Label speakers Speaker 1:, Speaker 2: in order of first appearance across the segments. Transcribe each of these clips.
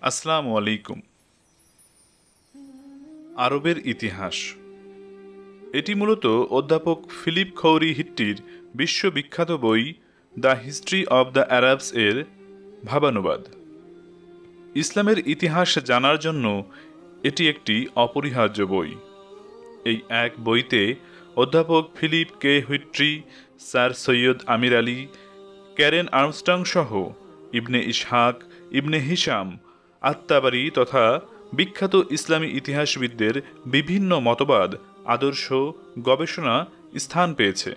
Speaker 1: আসসালামু আলাইকুম। আরবের ইতিহাস, এটি মূলত অধ্যাপক ফিলিপ খৌরি হিট্টির বিশ্ববিখ্যাত বই the history of the Arabs এর ভাবানুবাদ। ইসলামের ইতিহাস জানার জন্য এটি একটি অপরিহার্য বই। এই এক বইতে অধ্যাপক ফিলিপ কে হিট্রি, স্যার সৈয়দ আমির আলী, ক্যারেন আর্মস্ট্রং সহ ইবনে ইসহাক, ইবনে হিশাম, আত-তাবারি তথা বিখ্যাত ইসলামী ইতিহাসবিদদের বিভিন্ন মতবাদ, আদর্শ, গবেষণা স্থান পেয়েছে।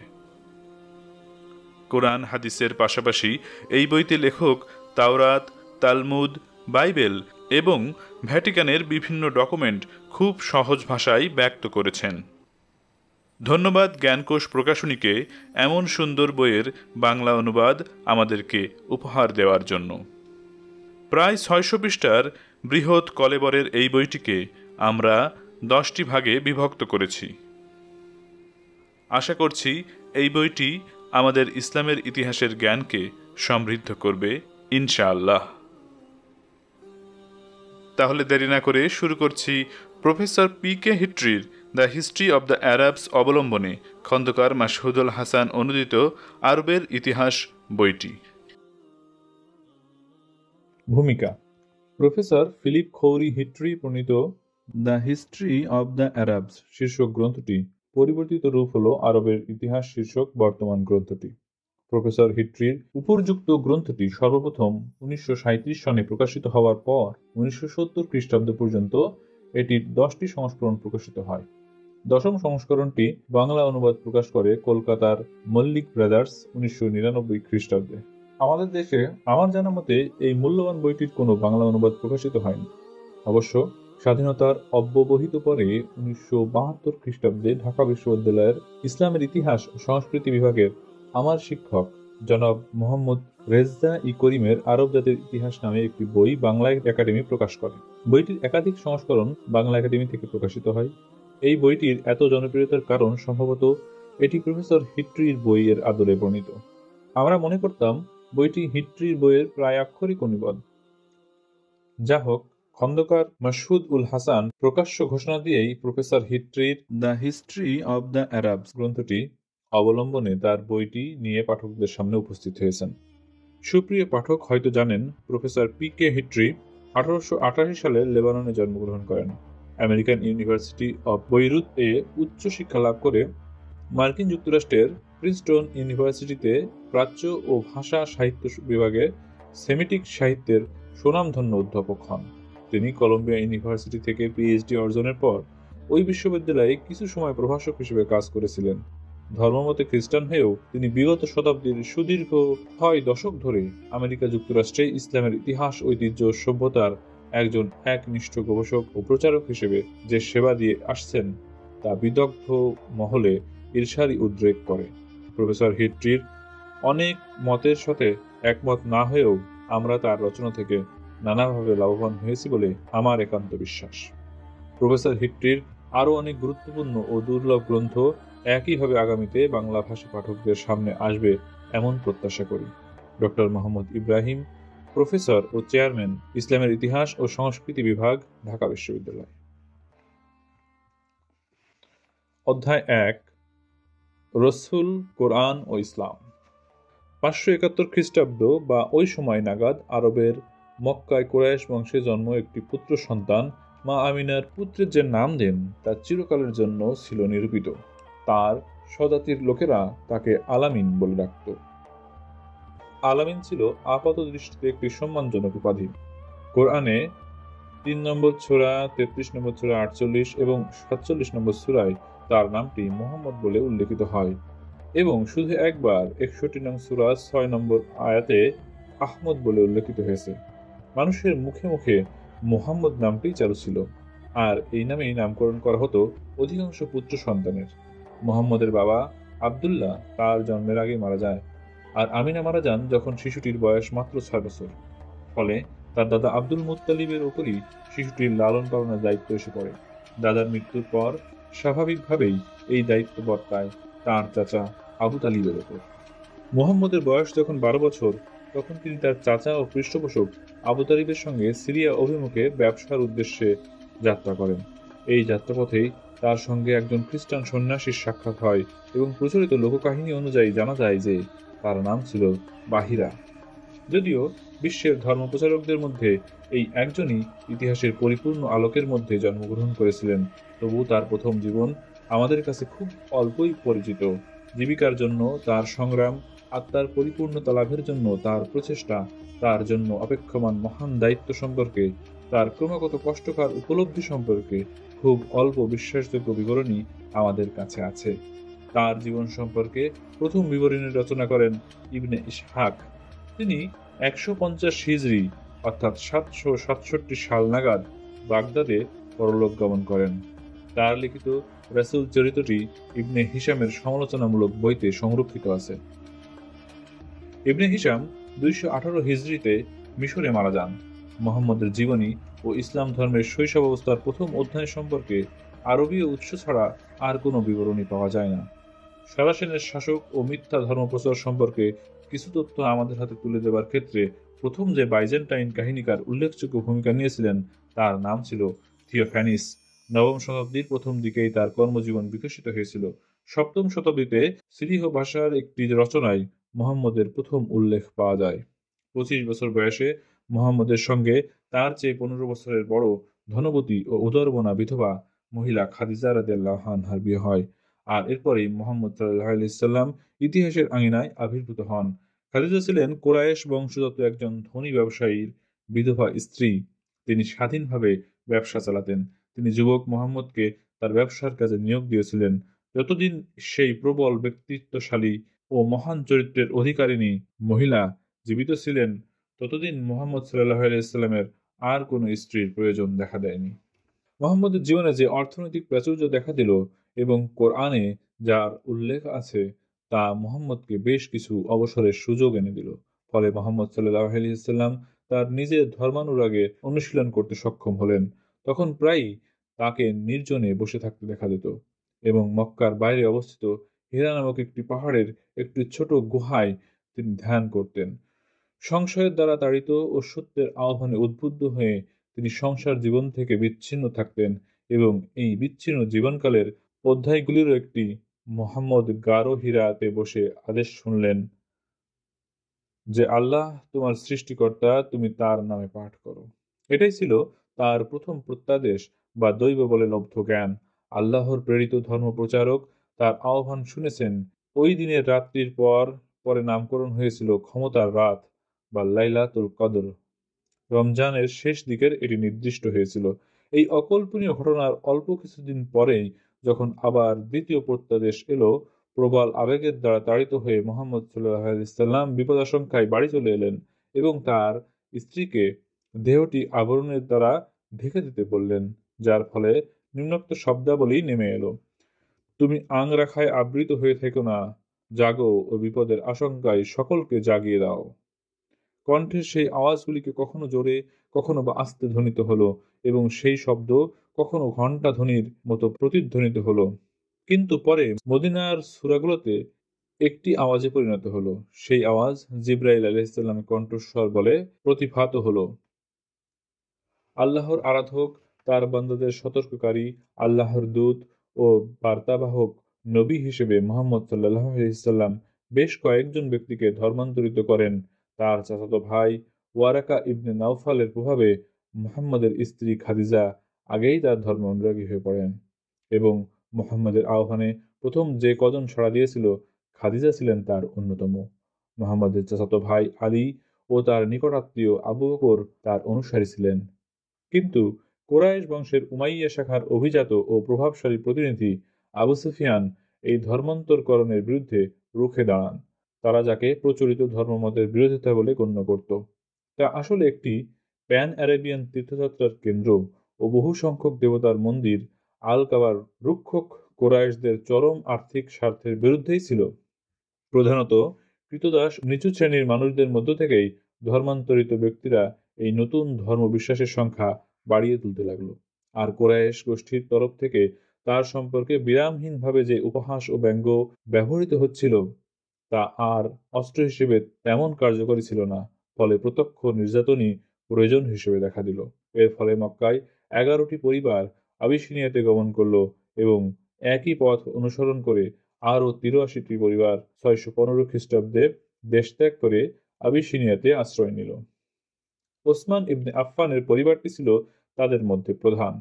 Speaker 1: কোরআন হাদিসের পাশাপাশি এই বইতে লেখক তাওরাত, তালমুদ, বাইবেল এবং ভ্যাটিকানের বিভিন্ন ডকুমেন্ট খুব সহজ ভাষায় ব্যক্ত করেছেন। ধন্যবাদ জ্ঞানকোষ প্রকাশনীকে এমন সুন্দর বইয়ের বাংলা অনুবাদ আমাদেরকে উপহার দেওয়ার জন্য। প্রায় ৬০০ পৃষ্ঠার বৃহৎ কলেবরের এই বইটিকে আমরা ১০টি ভাগে বিভক্ত করেছি। আশা করছি এই বইটি আমাদের ইসলামের ইতিহাসের জ্ঞানকে সমৃদ্ধ করবে ইনশাআল্লাহ। তাহলে দেরি না করে শুরু করছি প্রফেসর পি কে হিট্রির the history of the Arabs অবলম্বনে খন্দকার মাসহুদুল হাসান অনুদিত আরবের ইতিহাস বইটি। ভূমিকা: প্রফেসর ফিলিপ খৌরি হিট্রি প্রণীত the history of the Arabs শীর্ষক গ্রন্থটি পরিবর্তিত রূপ হল আরবের ইতিহাস শীর্ষক বর্তমান গ্রন্থটি। প্রফেসর হিট্রির উপর্যুক্ত গ্রন্থটি সর্বপ্রথম ১৯৩৭ সনে প্রকাশিত হওয়ার পর ১৯৭০ খ্রিস্টাব্দ পর্যন্ত এটির ১০টি সংস্করণ প্রকাশিত হয়। দশম সংস্করণটি বাংলা অনুবাদ প্রকাশ করে কলকাতার মল্লিক ব্রাদার্স ১৯৯৯ খ্রিস্টাব্দে। আমাদের দেশে আমার জানা মতে এই মূল্যবান বইটির কোনো বাংলা অনুবাদ প্রকাশিত হয়নি। অবশ্য স্বাধীনতার অব্যবহিত পরে ১৯৭২ খ্রিস্টাব্দে ঢাকা বিশ্ববিদ্যালয়ের ইসলামের ইতিহাস ও সংস্কৃতি বিভাগের আমার শিক্ষক জনাব মোহাম্মদ রেজা ই করিমের আরব জাতির ইতিহাস নামে একটি বই বাংলা একাডেমি প্রকাশ করে। বইটির একাধিক সংস্করণ বাংলা একাডেমি থেকে প্রকাশিত হয়। এই বইটির এত জনপ্রিয়তার কারণ সম্ভবত এটি প্রফেসর হিট্রির বইয়ের আদলে বর্ণিত। আমরা মনে করতাম বইটি হিট্রির বইয়ের প্রায় আক্ষরিক অনুবাদ। যা হোক, খন্দকার মাসহুদ উল হাসান প্রকাশ্য ঘোষণা দিয়েই প্রফেসর হিট্রির the history of the Arabs গ্রন্থটি অবলম্বনে তার বইটি নিয়ে পাঠকদের সামনে উপস্থিত হয়েছেন। সুপ্রিয় পাঠক হয়তো জানেন, প্রফেসর পি কে হিট্রি ১৮৮৮ সালে লেবাননে জন্মগ্রহণ করেন। আমেরিকান ইউনিভার্সিটি অব বৈরুত এ উচ্চশিক্ষা লাভ করে মার্কিন যুক্তরাষ্ট্রের প্রিন্সটন ইউনিভার্সিটিতে প্রাচ্য ও ভাষা সাহিত্য বিভাগে সেমিটিক সাহিত্যের সুনামধন্য অধ্যাপক হন। তিনি কলম্বিয়া ইউনিভার্সিটি থেকে পিএইচডি অর্জনের পর ওই বিশ্ববিদ্যালয়ে কিছু সময় প্রভাষক হিসেবে কাজ করেছিলেন। ধর্মমতে খ্রিস্টান হয়েও তিনি বিগত শতাব্দীর সুদীর্ঘ ৬ দশক ধরে আমেরিকা যুক্তরাষ্ট্রে ইসলামের ইতিহাস, ঐতিহ্য, সভ্যতার একজন একনিষ্ঠ গবেষক ও প্রচারক হিসেবে যে সেবা দিয়ে আসছেন তা বিদগ্ধ মহলে ঈর্ষারই উদ্রেক করে। প্রফেসর হিট্রির অনেক মতের সাথে একমত না হয়েও আমরা তার রচনা থেকে নানাভাবে লাভবান হয়েছি বলে আমার একান্ত বিশ্বাস। প্রফেসর হিট্রির আরও অনেক গুরুত্বপূর্ণ ও দুর্লভ গ্রন্থ একইভাবে আগামীতে বাংলা ভাষী পাঠকদের সামনে আসবে এমন প্রত্যাশা করি। ডক্টর মোহাম্মদ ইব্রাহিম, প্রফেসর ও চেয়ারম্যান, ইসলামের ইতিহাস ও সংস্কৃতি বিভাগ, ঢাকা বিশ্ববিদ্যালয়। অধ্যায় ১: রসুল, কোরআন ও ইসলাম। ৫৭১ খ্রিস্টাব্দ বা ওই সময় নাগাদ আরবের মক্কায় কুরাইশ বংশে জন্ম একটি পুত্র সন্তান মা আমিনার পুত্রের যে নাম দেন তা চিরকালের জন্য ছিল নিরূপিত। তার স্বজাতির লোকেরা তাকে আলামিন বলে ডাকত। আলামিন ছিল আপাত দৃষ্টিতে একটি সম্মানজনক উপাধি। কোরআনে ৩ নম্বর সূরা, ৩৩ নম্বর সূরা, ৪৮ এবং ৪৭ নম্বর সূরায় তার নামটি মুহাম্মদ বলে উল্লেখিত হয় এবং শুধু একবার ৬১ নং সূরা ৬ নম্বর আয়াতে আহমদ বলে উল্লেখিত হয়েছে। মানুষের মুখে মুখে মুহাম্মদ নামটি চালু ছিল, আর এই নামেই নামকরণ করা হতো অধিকাংশ পুত্র সন্তানের। মুহাম্মদের বাবা আবদুল্লাহ তার জন্মের আগে মারা যায়, আর আমিনা মারা যান যখন শিশুটির বয়স মাত্র ৬ বছর। ফলে তার দাদা আব্দুল মুত্তালিবের উপরই শিশুটির লালন পালনের দায়িত্ব এসে পড়ে। দাদার মৃত্যুর পর স্বাভাবিকভাবেই এই দায়িত্ব বর্তায় তাঁর চাচা আবু তালিবের উপর। মুহাম্মদের বয়স যখন ১২ বছর, তখন তিনি তার চাচা ও পৃষ্ঠপোষক আবু তালিবের সঙ্গে সিরিয়া অভিমুখে ব্যবসার উদ্দেশ্যে যাত্রা করেন। এই যাত্রাপথেই তার সঙ্গে একজন খ্রিস্টান সন্ন্যাসীর সাক্ষাৎ হয় এবং প্রচলিত লোককাহিনী অনুযায়ী জানা যায় যে তার নাম ছিল বাহিরা। যদিও বিশ্বের ধর্মপ্রচারকদের মধ্যে এই একজনই ইতিহাসের পরিপূর্ণ আলোকের মধ্যে জন্মগ্রহণ করেছিলেন, তবু তার প্রথম জীবন আমাদের কাছে খুব অল্পই পরিচিত। জীবিকার জন্য তার সংগ্রাম, আত্মার পরিপূর্ণতা লাভের জন্য তার প্রচেষ্টা, তার জন্য অপেক্ষমান মহান দায়িত্ব সম্পর্কে, তার ক্রমাগত কষ্টকর উপলব্ধি সম্পর্কে খুব অল্প বিশ্বাসযোগ্য বিবরণী আমাদের কাছে আছে। তার জীবন সম্পর্কে প্রথম বিবরণী রচনা করেন ইবনে ইসহাক। তিনি ১৫০ হিজরি অর্থাৎ ৭৬৭ সাল নাগাদ বাগদাদে পরলোক গমন করেন। তার লিখিত রাসূল চরিত্রটি ইবনে হিশামের সমালোচনামূলক বইতে সংরক্ষিত আছে। ইবনে হিশাম ২১৮ হিজরিতে মিশরে মারা যান। মুহাম্মদের জীবনী ও ইসলাম ধর্মের শৈশব অবস্থার প্রথম অধ্যায় সম্পর্কে আরবীয় উৎস ছাড়া আর কোনো বিবরণী পাওয়া যায় না। সারাসেনের শাসক ও মিথ্যা ধর্মপ্রচার সম্পর্কে কিছু তথ্য আমাদের হাতে তুলে দেবার ক্ষেত্রে প্রথম যে বাইজেন্টাইন কাহিনীকার উল্লেখযোগ্য ভূমিকা নিয়েছিলেন তার নাম ছিল থিওফ্যানিস। নবম শতাব্দীর প্রথম দিকেই তার কর্মজীবন বিকশিত হয়েছিল। সপ্তম শতাব্দীতে সিরিয় ভাষার একটি রচনায় মুহাম্মদের প্রথম উল্লেখ পাওয়া যায়। ২৫ বছর বয়সে মুহাম্মদের সঙ্গে তার চেয়ে ১৫ বছরের বড় ধনবতী ও উদরবনা বিধবা মহিলা খাদিজা রাদিয়াল্লাহু আনহার বিয়ে হয়। আর এরপরেই মুহাম্মদ সাল্লাল্লাহু আলাইহি সাল্লাম ইতিহাসের আঙিনায় আবির্ভূত হন। খাদিজা ছিলেন কুরাইশ বংশগত একজন ধনী ব্যবসায়ীর বিধবা স্ত্রী। তিনি স্বাধীনভাবে ব্যবসা চালাতেন। তিনি যুবক মুহাম্মদকে তার ব্যবসার কাজে নিয়োগ দিয়েছিলেন। যতদিন সেই প্রবল ব্যক্তিত্বশালী ও মহান চরিত্রের অধিকারিণী মহিলা জীবিত ছিলেন, ততদিন মুহাম্মদ সাল্লাল্লাহু আলাইহি সাল্লামের আর কোনো স্ত্রীর প্রয়োজন দেখা দেয়নি। মুহাম্মদের জীবনে যে অর্থনৈতিক প্রাচুর্য দেখা দিল এবং কোরআনে যার উল্লেখ আছে তা মুহাম্মদকে বেশ কিছু অবসরের সুযোগ এনে দিল। ফলে মুহাম্মদ সাল্লাল্লাহু আলাইহি সাল্লাম তার নিজের ধর্মানুরাগের অনুশীলন করতে সক্ষম হলেন। তখন প্রায়ই তাকে নির্জনে বসে থাকতে দেখা যেত এবং মক্কার বাইরে অবস্থিত হিরা নামক একটি পাহাড়ের একটি ছোট গুহায় তিনি ধ্যান করতেন। সংশয়ের দ্বারা তাড়িত ও সত্যের আহ্বানে উদ্বুদ্ধ হয়ে তিনি সংসার জীবন থেকে বিচ্ছিন্ন থাকতেন এবং এই বিচ্ছিন্ন জীবনকালের অধ্যায়গুলিরও একটি মুহাম্মদ গারো হিরাতে বসে আদেশ শুনলেন যে আল্লাহ তোমার সৃষ্টিকর্তা, তুমি তার নামে পাঠ করো। এটাই ছিল তার প্রথম প্রত্যাদেশ বা দৈব বলে লব্ধ জ্ঞান। আল্লাহর প্রেরিত ধর্মপ্রচারক তার আহ্বান শুনেছেন। ওই দিনের রাত্রির পরে নামকরণ হয়েছিল ক্ষমতার রাত বা লাইলাতুল কদর। রমজানের শেষ দিকের এটি নির্দিষ্ট হয়েছিল। এই অকল্পনীয় ঘটনার অল্প কিছুদিন পরেই যখন আবার দ্বিতীয় প্রত্যাদেশ এলো, প্রবল আবেগের দ্বারা তাড়িত হয়ে মুহাম্মদ সাল্লাল্লাহু আলাইহি সাল্লাম বিপদাশঙ্কায় বাড়ি চলে এলেন এবং তার স্ত্রীকে দেহটি আবরণের দ্বারা ঢেকে দিতে বললেন, যার ফলে নিম্নোক্ত শব্দাবলী নেমে এলো: তুমি আংরাখায় আবৃত হয়ে থেকো না, জাগো ও বিপদের আশঙ্কায় সকলকে জাগিয়ে দাও। কণ্ঠের সেই আওয়াজগুলিকে কখনো জোরে, কখনো বা আস্তে ধ্বনিত হলো এবং সেই শব্দ কখনো ঘণ্টা ধ্বনির মতো প্রতিধ্বনিত হলো। কিন্তু পরে মদিনার সূরাগুলোতে একটি আওয়াজে পরিণত হলো। সেই আওয়াজ জিবরাইল আলাইহিস সালামের কণ্ঠস্বর বলে প্রতিভাত হলো। আল্লাহর আরাধক, তার বান্দাদের সতর্ককারী, আল্লাহর দূত ও বার্তাবাহক নবী হিসেবে মুহাম্মদ সাল্লাল্লাহু আলাইহি সাল্লাম বেশ কয়েকজন ব্যক্তিকে ধর্মান্তরিত করেন। তার চাচাতো ভাই ওয়ারাকা ইবনে নাওফালের প্রভাবে মুহাম্মদের স্ত্রী খাদিজা আগেই তার ধর্ম অনুরাগী হয়ে পড়েন এবং মুহাম্মদের আহ্বানে প্রথম যে কজন সাড়া দিয়েছিল, খাদিজা ছিলেন তার অন্যতম। মুহাম্মদের চাচাতো ভাই আলী ও তার নিকটাত্মীয় আবু বকর তার অনুসারী ছিলেন। কিন্তু কুরাইশ বংশের উমাইয়া শাখার অভিজাত ও প্রভাবশালী প্রতিনিধি আবু সুফিয়ান এই ধর্মান্তরকরণের বিরুদ্ধে রুখে দাঁড়ান। তারা যাকে প্রচলিত ধর্মমতের বিরোধিতা বলে গণ্য করত, তা আসলে একটি প্যান অ্যারাবিয়ান তীর্থযাত্রার কেন্দ্র ও বহু সংখ্যক দেবতার মন্দির আল কাবার রুক্ষক কুরাইশদের চরম আর্থিক স্বার্থের বিরুদ্ধেই ছিল। প্রধানত ক্রীতদাস নিচু শ্রেণীর মানুষদের মধ্য থেকেই ধর্মান্তরিত ব্যক্তিরা এই নতুন ধর্মবিশ্বাসের সংখ্যা বাড়িয়ে তুলতে লাগল। আর কুরাইশ গোষ্ঠীর তরফ থেকে তার সম্পর্কে বিরামহীনভাবে যে উপহাস ও ব্যঙ্গ ব্যবহৃত হচ্ছিল, তা আর অস্ত্র হিসেবে তেমন কার্যকরী ছিল না। ফলে প্রত্যক্ষ নির্যাতনই প্রয়োজন হিসেবে দেখা দিল। এর ফলে মক্কায় 11টি পরিবার আবিসিনিয়াতে গমন করল এবং একই পথ অনুসরণ করে আরও 83টি পরিবার 615 খ্রিস্টাব্দে দেশত্যাগ করে আবিসিনিয়াতে আশ্রয় নিল। ওসমান ইবনে আফফানের পরিবারটি ছিল তাদের মধ্যে প্রধান।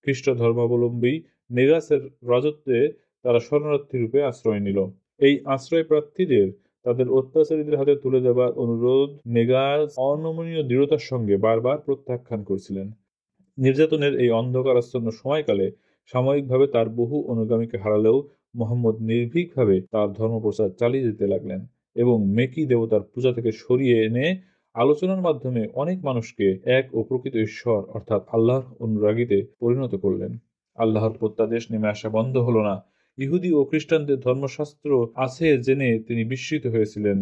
Speaker 1: খ্রিস্ট ধর্মাবলম্বী নেগাসের রাজত্বে তারা শরণার্থী রূপে আশ্রয় নিল। এই আশ্রয় প্রার্থীদের তাদের অত্যাচারীদের হাতে তুলে দেওয়ার অনুরোধ নেগাস অনমনীয় দৃঢ়তার সঙ্গে বারবার প্রত্যাখ্যান করছিলেন। নির্যাতনের এই অন্ধকারাচ্ছন্ন সময়কালে সাময়িকভাবে তার বহু অনুগামীকে হারালেও মোহাম্মদ নির্ভীকভাবে তার ধর্মপ্রচার চালিয়ে যেতে লাগলেন এবং মেকি দেবতার পূজা থেকে সরিয়ে এনে আলোচনার মাধ্যমে অনেক মানুষকে এক ও প্রকৃত ঈশ্বর অর্থাৎ আল্লাহর অনুরাগীতে পরিণত করলেন। আল্লাহর প্রত্যাদেশ নেমে আসা বন্ধ হলো না। ইহুদি ও খ্রিস্টানদের ধর্মশাস্ত্র আছে জেনে তিনি বিস্মিত হয়েছিলেন।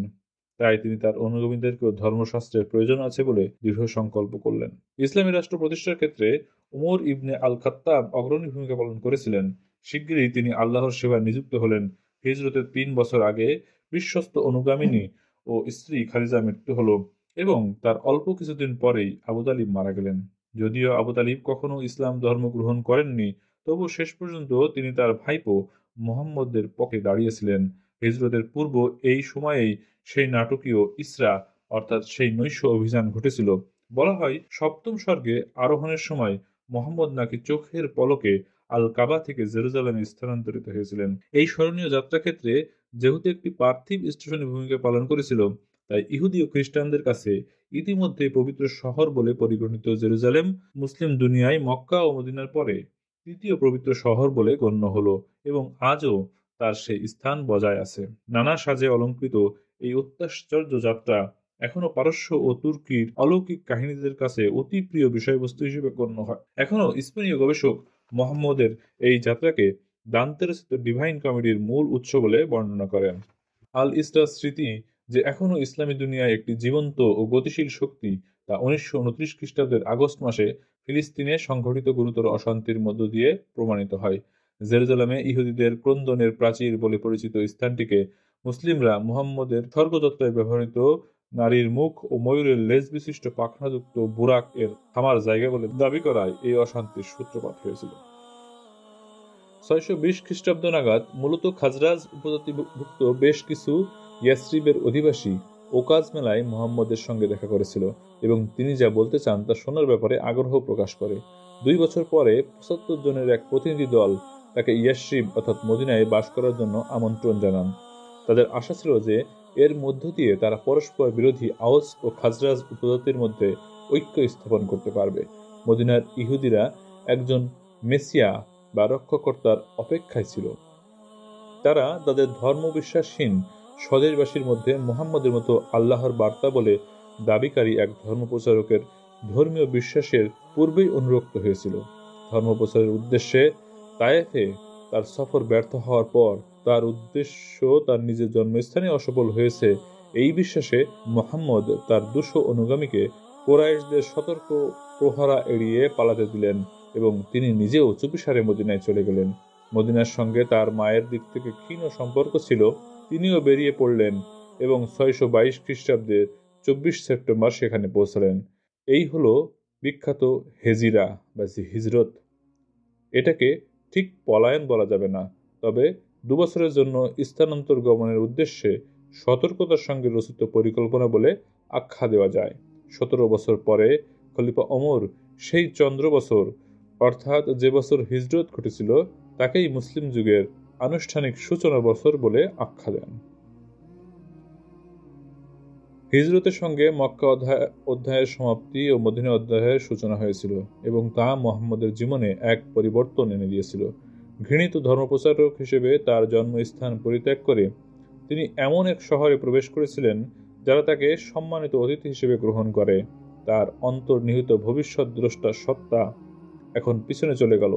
Speaker 1: তাই তিনি তার অনুগামীদেরকেও ধর্মশাস্ত্রের প্রয়োজন আছে বলে দৃঢ় সংকল্প করলেন। ইসলামী রাষ্ট্র প্রতিষ্ঠার ক্ষেত্রে উমর ইবনে আল খাত্তাব অগ্রণী ভূমিকা পালন করেছিলেন। শিগগিরই তিনি আল্লাহর সেবায় নিযুক্ত হলেন। হিজরতের 3 বছর আগে বিশ্বস্ত অনুগামিনী ও স্ত্রী খাদিজার মৃত্যু হল এবং তার অল্প কিছুদিন পরেই আবু তালিব মারা গেলেন। যদিও আবু তালিব কখনো ইসলাম ধর্ম গ্রহণ করেননি, তবু শেষ পর্যন্ত তিনি তার ভাইপো মুহাম্মদের পক্ষে দাঁড়িয়েছিলেন। হিজরতের পূর্ব এই সময়েই সেই নাটকীয় ইসরা অর্থাৎ সেই নৈশ অভিযান ঘটেছিল। বলা হয় সপ্তম স্বর্গে আরোহণের সময় মোহাম্মদ নাকি চোখের পলকে আল কাবা থেকে জেরুজালেমে স্থানান্তরিত হয়েছিলেন। এই স্মরণীয় যাত্রাক্ষেত্রে যেহেতু একটি পার্থিব স্টেশনে ভূমিকা পালন করেছিল, তাই ইহুদি ও খ্রিস্টানদের কাছে ইতিমধ্যে পবিত্র শহর বলে পরিগণিত জেরুজালেম মুসলিম দুনিয়ায় মক্কা ও মদিনার পরে তৃতীয় পবিত্র শহর বলে গণ্য হলো এবং আজও তার সেই স্থান বজায় আছে। নানা সাজে অলঙ্কৃত এই অত্যাশ্চর্য যাত্রা এখনো পারস্য ও তুর্কির অলৌকিক কাহিনীদের কাছে অতি প্রিয় বিষয়বস্তু হিসেবে গণ্য হয়। এখনো স্পেনীয় গবেষক মোহাম্মদের এই যাত্রাকে দান্তে রচিত ডিভাইন কমেডির মূল উৎস বলে বর্ণনা করেন। আল ইসরার স্মৃতি যে এখনো ইসলামী দুনিয়ায় একটি জীবন্ত ও গতিশীল শক্তি, তা 1929 খ্রিস্টাব্দের আগস্ট মাসে ফিলিস্তিনে সংঘটিত গুরুতর অশান্তির মধ্য দিয়ে প্রমাণিত হয়। জেরুজালেমে ইহুদিদের ক্রন্দনের প্রাচীর বলে পরিচিত স্থানটিকে মুসলিমরা মুহাম্মদের স্বর্গযাত্রায় ব্যবহৃত নারীর মুখ ও ময়ূরের লেজ বিশিষ্ট পাখনাযুক্ত বুরাক এর থামার জায়গা বলে দাবি করায় এই অশান্তির সূত্রপাত হয়েছিল। 620 খ্রিস্টাব্দ নাগাদ মূলত খাজরাজ উপজাতিভুক্ত বেশ কিছু ইয়াসরিবের অধিবাসী ওকাজ মেলায় মুহাম্মদের সঙ্গে দেখা করেছিল এবং তিনি যা বলতে চান তা শোনার ব্যাপারে আগ্রহ প্রকাশ করে। 2 বছর পরে 75 জনের এক প্রতিনিধি দল তাকে ইয়াসরিব অর্থাৎ মদিনায় বাস করার জন্য আমন্ত্রণ জানান। তাদের আশা ছিল যে এর মধ্য দিয়ে তারা পরস্পর বিরোধী আওস ও খাজরাজ উপজাতির মধ্যে ঐক্য স্থাপন করতে পারবে। মদিনার ইহুদিরা একজন মেসিয়া বা রক্ষকর্তার অপেক্ষায় ছিল। তারা তাদের ধর্মবিশ্বাসহীন স্বদেশবাসীর মধ্যে মুহাম্মদের মতো আল্লাহর বার্তা বলে দাবিকারী এক ধর্মপ্রচারকের ধর্মীয় বিশ্বাসের পূর্বেই অনুরক্ত হয়েছিল। ধর্মপ্রচারের উদ্দেশ্যে তায়েফে তার সফর ব্যর্থ হওয়ার পর তার উদ্দেশ্য তার নিজের জন্মস্থানে অসফল হয়েছে এই বিশ্বাসে মুহাম্মদ তার 200 অনুগামীকে কুরাইশদের সতর্ক প্রহরা এড়িয়ে পালাতে দিলেন এবং তিনি নিজেও চুপিসারে মদিনায় চলে গেলেন। মদিনার সঙ্গে তার মায়ের দিক থেকে ক্ষীণ সম্পর্ক ছিল, তিনিও বেরিয়ে পড়লেন এবং 622 খ্রিস্টাব্দের 24 সেপ্টেম্বর সেখানে পৌঁছালেন। এই হলো বিখ্যাত হেজিরা বা হিজরত। এটাকে ঠিক পলায়ন বলা যাবে না, তবে 2 বছরের জন্য স্থানান্তর গমনের উদ্দেশ্যে সতর্কতার সঙ্গে রচিত পরিকল্পনা বলে আখ্যা দেওয়া যায়। 17 বছর পরে খলিফা ওমর সেই চন্দ্র বছর অর্থাৎ যে বছর হিজরত ঘটেছিল তাকেই মুসলিম যুগের আনুষ্ঠানিক সূচনা বছর বলে আখ্যা দেন। হিজরতের সঙ্গে মক্কা অধ্যায়ের সমাপ্তি ও মদিনা অধ্যায়ের সূচনা হয়েছিল এবং তা মুহাম্মদের জীবনে এক পরিবর্তন এনে দিয়েছিল। ঘৃণিত ধর্মপ্রচারক হিসেবে তার জন্মস্থান পরিত্যাগ করে তিনি এমন এক শহরে প্রবেশ করেছিলেন যারা তাকে সম্মানিত অতিথি হিসেবে গ্রহণ করে। তার অন্তর্নিহিত ভবিষ্যৎ দ্রষ্টার সত্তা এখন পিছনে চলে গেল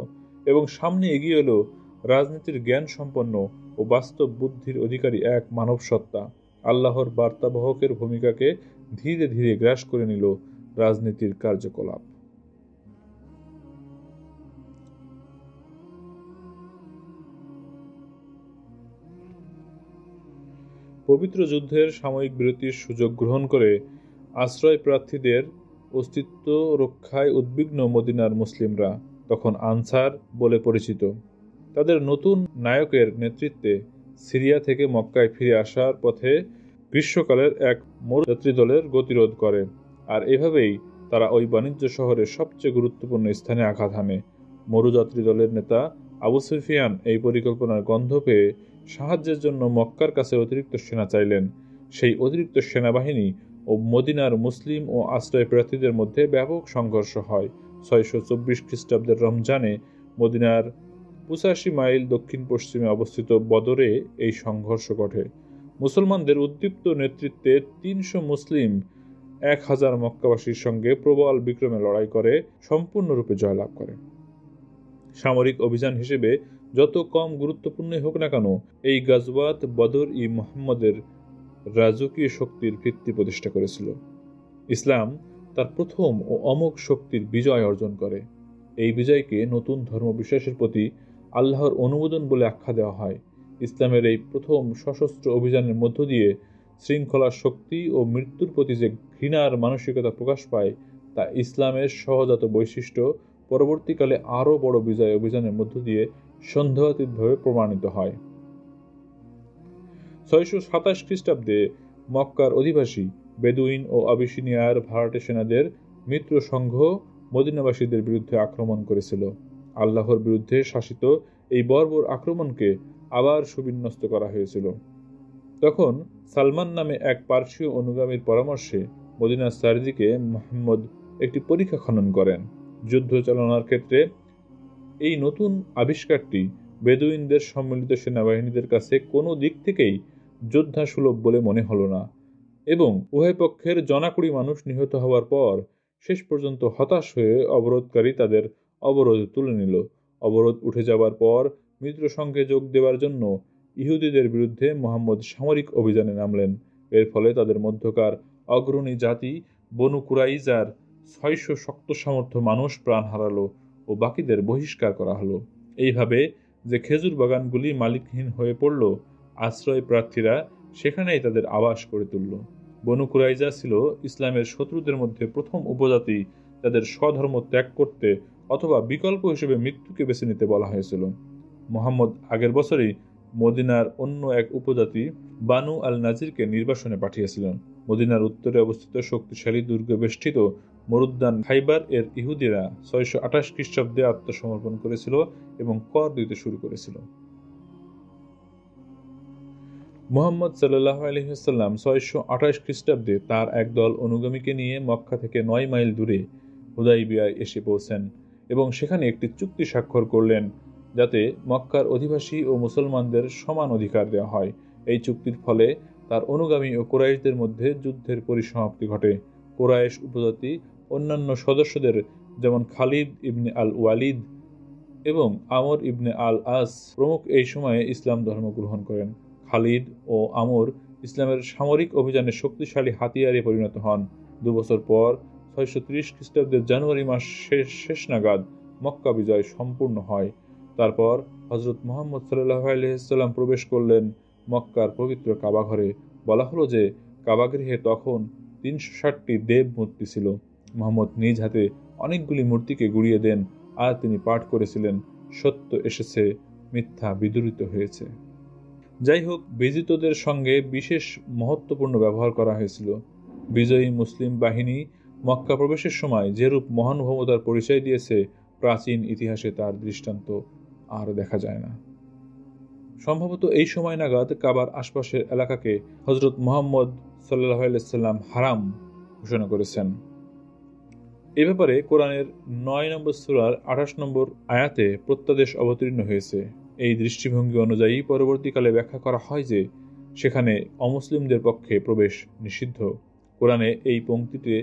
Speaker 1: এবং সামনে এগিয়ে এলো রাজনীতির জ্ঞান সম্পন্ন ও বাস্তব বুদ্ধির অধিকারী এক মানব সত্তা। আল্লাহর বার্তাবহকের ভূমিকাকে ধীরে ধীরে গ্রাস করে নিল রাজনীতির কার্যকলাপ। পবিত্র যুদ্ধের সাময়িক বিরতির সুযোগ গ্রহণ করে আশ্রয় প্রার্থীদের অস্তিত্ব রক্ষায় উদ্বিগ্ন মদিনার মুসলিমরা তখন আনসার বলে পরিচিত। তাদের নতুন নায়কের নেতৃত্বে সিরিয়া থেকে মক্কায় ফিরে আসার পথে গ্রীষ্মকালের এক মরুযাত্রী দলের গতিরোধ করে, আর এভাবেই তারা ওই বাণিজ্য শহরের সবচেয়ে গুরুত্বপূর্ণ স্থানে আঘাত হানে। মরুযাত্রী দলের নেতা আবু সুফিয়ান এই পরিকল্পনার গন্ধ পেয়ে সাহায্যের জন্য মক্কার কাছে অতিরিক্ত সেনা চাইলেন। সেই অতিরিক্ত সেনাবাহিনী ও মদিনার মুসলিম ও আশ্রয় প্রার্থীদের মধ্যে ব্যাপক সংঘর্ষ হয়। 624 খ্রিস্টাব্দের রমজানে মদিনার 85 মাইল দক্ষিণ পশ্চিমে অবস্থিত বদরে এই সংঘর্ষ ঘটে। মুসলমানদের উদ্দীপ্ত নেতৃত্বে 300 মুসলিম 1000 মক্কাবাসীর সঙ্গে প্রবল বিক্রমে লড়াই করে সম্পূর্ণরূপে জয়লাভ করে। সামরিক অভিযান হিসেবে যত কম গুরুত্বপূর্ণই হোক না কেন, এই গাজওয়াত বদর-ই মুহাম্মদের রাজকীয় শক্তির ভিত্তি প্রতিষ্ঠা করেছিল। ইসলাম তার প্রথম ও অমোঘ শক্তির বিজয় অর্জন করে। এই বিজয়কে নতুন ধর্মবিশ্বাসের প্রতি আল্লাহর অনুমোদন বলে আখ্যা দেওয়া হয়। ইসলামের এই প্রথম সশস্ত্র অভিযানের মধ্য দিয়ে শৃঙ্খলার শক্তি ও মৃত্যুর প্রতি যে ঘৃণার মানসিকতা প্রকাশ পায়, তা ইসলামের সহজাত বৈশিষ্ট্য পরবর্তীকালে আরও বড় বিজয় অভিযানের মধ্য দিয়ে সন্দেহাতীতভাবে প্রমাণিত হয়। 627 খ্রিস্টাব্দে মক্কার অধিবাসী বেদুইন ও আবিসিনিয়ার ভাড়াটে সেনাদের মিত্র সংঘ মদিনাবাসীদের বিরুদ্ধে আক্রমণ করেছিল। আল্লাহর বিরুদ্ধে শাসিত এই বর্বর আক্রমণকে আবার সুবিন্যস্ত করা হয়েছিল। তখন সালমান নামে এক পার্সীয় অনুগামীর পরামর্শে মদিনার চারিদিকে মুহাম্মদ একটি পরীক্ষা খনন করেন। যুদ্ধ চালনার ক্ষেত্রে এই নতুন আবিষ্কারটি বেদুইনদের সম্মিলিত সেনাবাহিনীদের কাছে কোনো দিক থেকেই যোদ্ধাসুলভ বলে মনে হল না, এবং উভয় পক্ষের জনাকুড়ি মানুষ নিহত হওয়ার পর শেষ পর্যন্ত হতাশ হয়ে অবরোধকারী তাদের অবরোধ তুলে নিল। অবরোধ উঠে যাবার পর মিত্র সংঘে যোগ দেওয়ার জন্য ইহুদিদের বিরুদ্ধে মুহাম্মদ সামরিক অভিযানে নামলেন। এর ফলে তাদের মধ্যকার অগ্রণী জাতি বনু কুরাইজার 600 শক্ত সামর্থ্য মানুষ প্রাণ হারালো ও বাকিদের বহিষ্কার করা হলো। এইভাবে যে খেজুর বাগানগুলি মালিকহীন হয়ে পড়ল, আশ্রয় প্রার্থীরা সেখানেই তাদের আবাস করে তুলল। বনু কুরাইজা ছিল ইসলামের শত্রুদের মধ্যে প্রথম উপজাতি যাদের স্বধর্ম ত্যাগ করতে অথবা বিকল্প হিসেবে মৃত্যুকে বেছে নিতে বলা হয়েছিল। মুহাম্মদ আগের বছরই মদিনার অন্য এক উপজাতি বানু আল নাজিরকে নির্বাসনে পাঠিয়েছিলেন। মদিনার উত্তরে অবস্থিত শক্তিশালী দুর্গে বেষ্টিত মরুদ্যান খাইবার এর ইহুদিরা 628 খ্রিস্টাব্দে আত্মসমর্পণ করেছিল এবং কর দিতে শুরু করেছিল। মুহাম্মদ সাল্লাল্লাহু আলাইহি ওয়াসাল্লাম 628 খ্রিস্টাব্দে তার একদল অনুগামীকে নিয়ে মক্কা থেকে 9 মাইল দূরে হুদাইবিয়ায় এসে পৌঁছেন এবং সেখানে একটি চুক্তি স্বাক্ষর করলেন যাতে মক্কার অধিবাসী ও মুসলমানদের সমান অধিকার দেওয়া হয়। এই চুক্তির ফলে তার অনুগামী ও কুরাইশদের মধ্যে যুদ্ধের পরিসমাপ্তি ঘটে। কুরাইশ উপজাতি অন্যান্য সদস্যদের যেমন খালিদ ইবনে আল ওয়ালিদ এবং আমর ইবনে আল আস প্রমুখ এই সময়ে ইসলাম ধর্ম গ্রহণ করেন। খালিদ ও আমর ইসলামের সামরিক অভিযানে শক্তিশালী হাতিয়ারে পরিণত হন। 2 বছর পর 630 খ্রিস্টাব্দের জানুয়ারি মাস শেষ নাগাদ মক্কা বিজয় সম্পূর্ণ হয়। তারপর হযরত মুহাম্মদ সাল্লাল্লাহু আলাইহি ওয়াসাল্লাম প্রবেশ করলেন মক্কার পবিত্র কাবাঘরে। বলা হলো যে কাবাগৃহে তখন 360টি দেব মূর্তি ছিল। মুহাম্মদ নিজ হাতে অনেকগুলি মূর্তিকে গুঁড়িয়ে দেন, আর তিনি পাঠ করেছিলেন, সত্য এসেছে, মিথ্যা বিদূরিত হয়েছে। যাই হোক, বিজিতদের সঙ্গে বিশেষ মহত্বপূর্ণ ব্যবহার করা হয়েছিল। বিজয়ী মুসলিম বাহিনী মক্কা প্রবেশের সময় যেরূপ মহানুভবতার পরিচয় দিয়েছে, প্রাচীন ইতিহাসে তার দৃষ্টান্ত আর দেখা যায় না। সম্ভবত এই সময় নাগাদ কাবার আশপাশের এলাকাকে হযরত মুহাম্মদ সাল্লাল্লাহু আলাইহি ওয়াসাল্লাম হারাম ঘোষণা করেছেন। এ ব্যাপারে কোরআনের 9 নম্বর সূরার 28 নম্বর আয়াতে প্রত্যাদেশ অবতীর্ণ হয়েছে। এই দৃষ্টিভঙ্গি অনুযায়ী পরবর্তীকালে ব্যাখ্যা করা হয় যে সেখানে অমুসলিমদের পক্ষে প্রবেশ নিষিদ্ধ। কোরআনে এই পংক্তিতে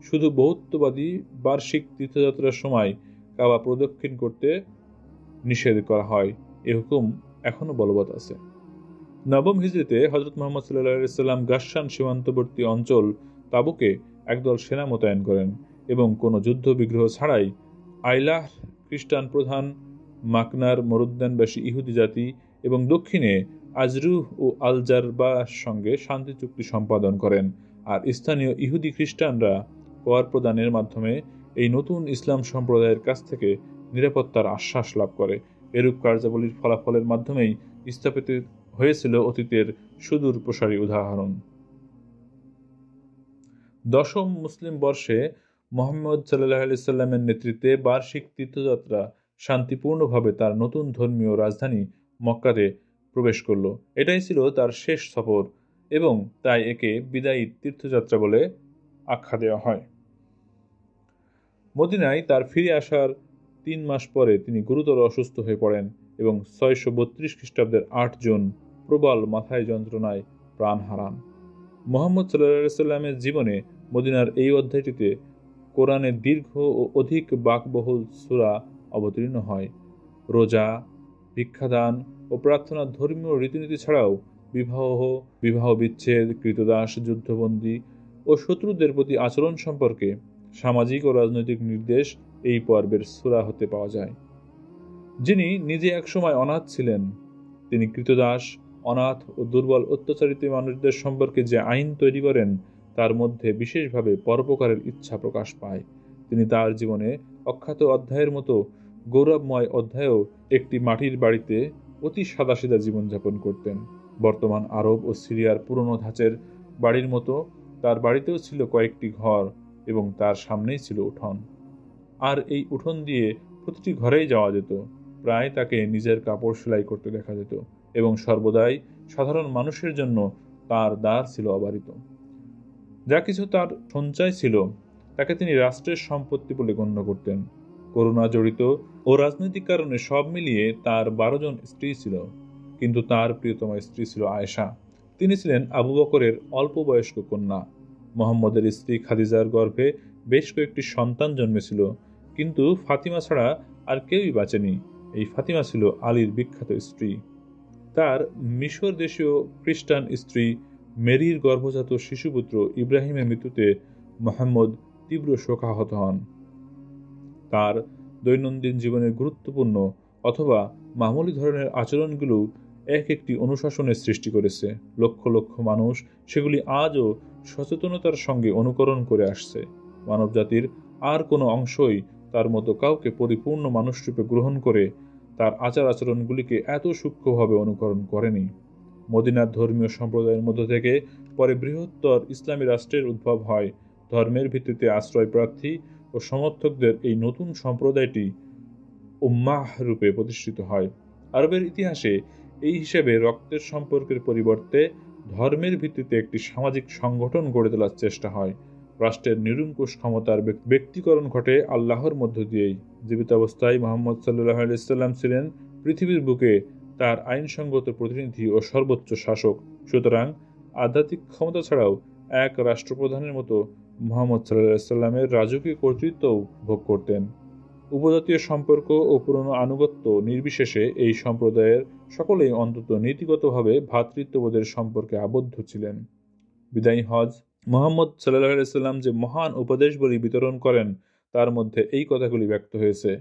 Speaker 1: শুধু বহুত্ববাদী বার্ষিক তীর্থযাত্রার সময় কাবা প্রদক্ষিণ করতে নিষেধ করা হয়। এ হুকুম এখনও বলবৎ আছে। 9ম হিজরিতে হযরত মুহাম্মদ সাল্লাল্লাহু আলাইহি ওয়াসাল্লাম গাসসান সীমান্তবর্তী অঞ্চল তাবুকে একদল সেনা মোতায়েন করেন এবং কোনো যুদ্ধ বিগ্রহ ছাড়াই আইলাহ খ্রিস্টান প্রধান, মাকনার মরুদ্যানবাসী ইহুদি জাতি এবং দক্ষিণে আজরুহ ও আল জারবার সঙ্গে শান্তি চুক্তি সম্পাদন করেন, আর স্থানীয় ইহুদি খ্রিস্টানরা কর প্রদানের মাধ্যমে এই নতুন ইসলাম সম্প্রদায়ের কাছ থেকে নিরাপত্তার আশ্বাস লাভ করে। এরূপ কার্যাবলীর ফলাফলের মাধ্যমেই স্থাপিত হয়েছিল অতীতের সুদূর প্রসারী উদাহরণ। দশম মুসলিম বর্ষে মুহাম্মদ সাল্লাল্লাহু আলাইহি সাল্লামের নেতৃত্বে বার্ষিক তীর্থযাত্রা শান্তিপূর্ণভাবে তার নতুন ধর্মীয় রাজধানী মক্কাতে প্রবেশ করল। এটাই ছিল তার শেষ সফর এবং তাই একে বিদায়ী তীর্থযাত্রা বলে আখ্যা দেওয়া হয়। মদিনায় তার ফিরে আসার 3 মাস পরে তিনি গুরুতর অসুস্থ হয়ে পড়েন এবং 632 খ্রিস্টাব্দের 8 জুন প্রবল মাথায় যন্ত্রণায় প্রাণ হারান। মুহাম্মদ সাল্লাল্লাহু আলাইহি সাল্লামের জীবনে মদিনার এই অধ্যায়টিতে কোরআনের দীর্ঘ ও অধিক বাকবহুল সূরা অবতীর্ণ হয়। রোজা, ভিক্ষাদান ও প্রার্থনার ধর্মীয় রীতিনীতি ছাড়াও বিবাহ বিচ্ছেদ, কৃতদাস, যুদ্ধবন্দী ও শত্রুদের প্রতি আচরণ সম্পর্কে সামাজিক ও রাজনৈতিক নির্দেশ এই পর্বের সূরা হতে পাওয়া যায়। যিনি নিজে একসময় অনাথ ছিলেন, তিনি কৃতদাস, অনাথ ও দুর্বল অত্যাচারিত মানুষদের সম্পর্কে যে আইন তৈরি করেন তার মধ্যে বিশেষভাবে পরোপকারের ইচ্ছা প্রকাশ পায়। তিনি তার জীবনে অখ্যাত অধ্যায়ের মতো গৌরবময় অধ্যায়েও একটি মাটির বাড়িতে অতি সাদাসিধা জীবনযাপন করতেন। বর্তমান আরব ও সিরিয়ার পুরনো ধাঁচের বাড়ির মতো তার বাড়িতেও ছিল কয়েকটি ঘর এবং তার সামনেই ছিল উঠোন, আর এই উঠোন দিয়ে প্রতিটি ঘরেই যাওয়া যেত। প্রায় তাকে নিজের কাপড় সেলাই করতে দেখা যেত এবং সর্বদাই সাধারণ মানুষের জন্য তার দ্বার ছিল অবারিত। যা কিছু তার সঞ্চয় ছিল তাকে তিনি রাষ্ট্রের সম্পত্তি বলে গণ্য করতেন। করোনা জড়িত ও রাজনৈতিক কারণে সব মিলিয়ে তার 12 জন স্ত্রী ছিল, কিন্তু তার প্রিয়তমা স্ত্রী ছিল আয়েশা। তিনি ছিলেন আবু বকরের অল্প বয়স্ক কন্যা। মুহাম্মদের স্ত্রী খাদিজার গর্ভে বেশ কয়েকটি সন্তান জন্মেছিল, কিন্তু ফাতিমা ছাড়া আর কেউই বাঁচেনি। এই ফাতিমা ছিল আলীর বিখ্যাত স্ত্রী। তার মিশর দেশীয় খ্রিস্টান স্ত্রী মেরির গর্ভজাত শিশুপুত্র ইব্রাহিমের মৃত্যুতে মুহাম্মদ তীব্র শোকাহত হন। তার দৈনন্দিন জীবনের গুরুত্বপূর্ণ অথবা মামুলি ধরনের আচরণগুলো একটি অনুশাসনের সৃষ্টি করেছে। লক্ষ লক্ষ মানুষ সেগুলি আজও সচেতনতার সঙ্গে অনুকরণ করে আসছে। মানবজাতির আর কোনো অংশই তার মতো কাউকে পরিপূর্ণ মানুষরূপে গ্রহণ করে তার আচার আচরণগুলিকে এত সূক্ষ্মভাবে অনুকরণ করেনি। মদিনার ধর্মীয় সম্প্রদায়ের মধ্য থেকে পরে বৃহত্তর ইসলামী রাষ্ট্রের উদ্ভব হয়। ধর্মের ভিত্তিতে আশ্রয় প্রার্থী ও সমর্থকদের এই নতুন সম্প্রদায়টি উম্মাহ রূপে প্রতিষ্ঠিত হয়। আরবের ইতিহাসে এই হিসেবে রক্তের সম্পর্কের পরিবর্তে ধর্মের ভিত্তিতে একটি সামাজিক সংগঠন গড়ে তোলার চেষ্টা হয়। রাষ্ট্রের নিরঙ্কুশ ক্ষমতার ব্যক্তিকরণ ঘটে আল্লাহর মধ্য দিয়েই। জীবিত অবস্থায় মুহাম্মদ সাল্লাল্লাহু আলাইহি সাল্লাম ছিলেন পৃথিবীর বুকে তার আইনসঙ্গত প্রতিনিধি ও সর্বোচ্চ শাসক। সুতরাং আধ্যাত্মিক ক্ষমতা ছাড়াও এক রাষ্ট্রপ্রধানের মতো মুহাম্মদ সাল্লাল্লাহু আলাইহি সাল্লামের রাজকীয় কর্তৃত্বও ভোগ করতেন। উপজাতীয় সম্পর্ক ও পুরনো আনুগত্য নির্বিশেষে এই সম্প্রদায়ের সকলেই অন্তত নীতিগতভাবে ভ্রাতৃত্ববোধের সম্পর্কে আবদ্ধ ছিলেন। বিদায়ী হজ। মুহাম্মদ সাল্লাল্লাহু আলাইহি সাল্লাম যে মহান উপদেশবলী বিতরণ করেন তার মধ্যে এই কথাগুলি ব্যক্ত হয়েছে।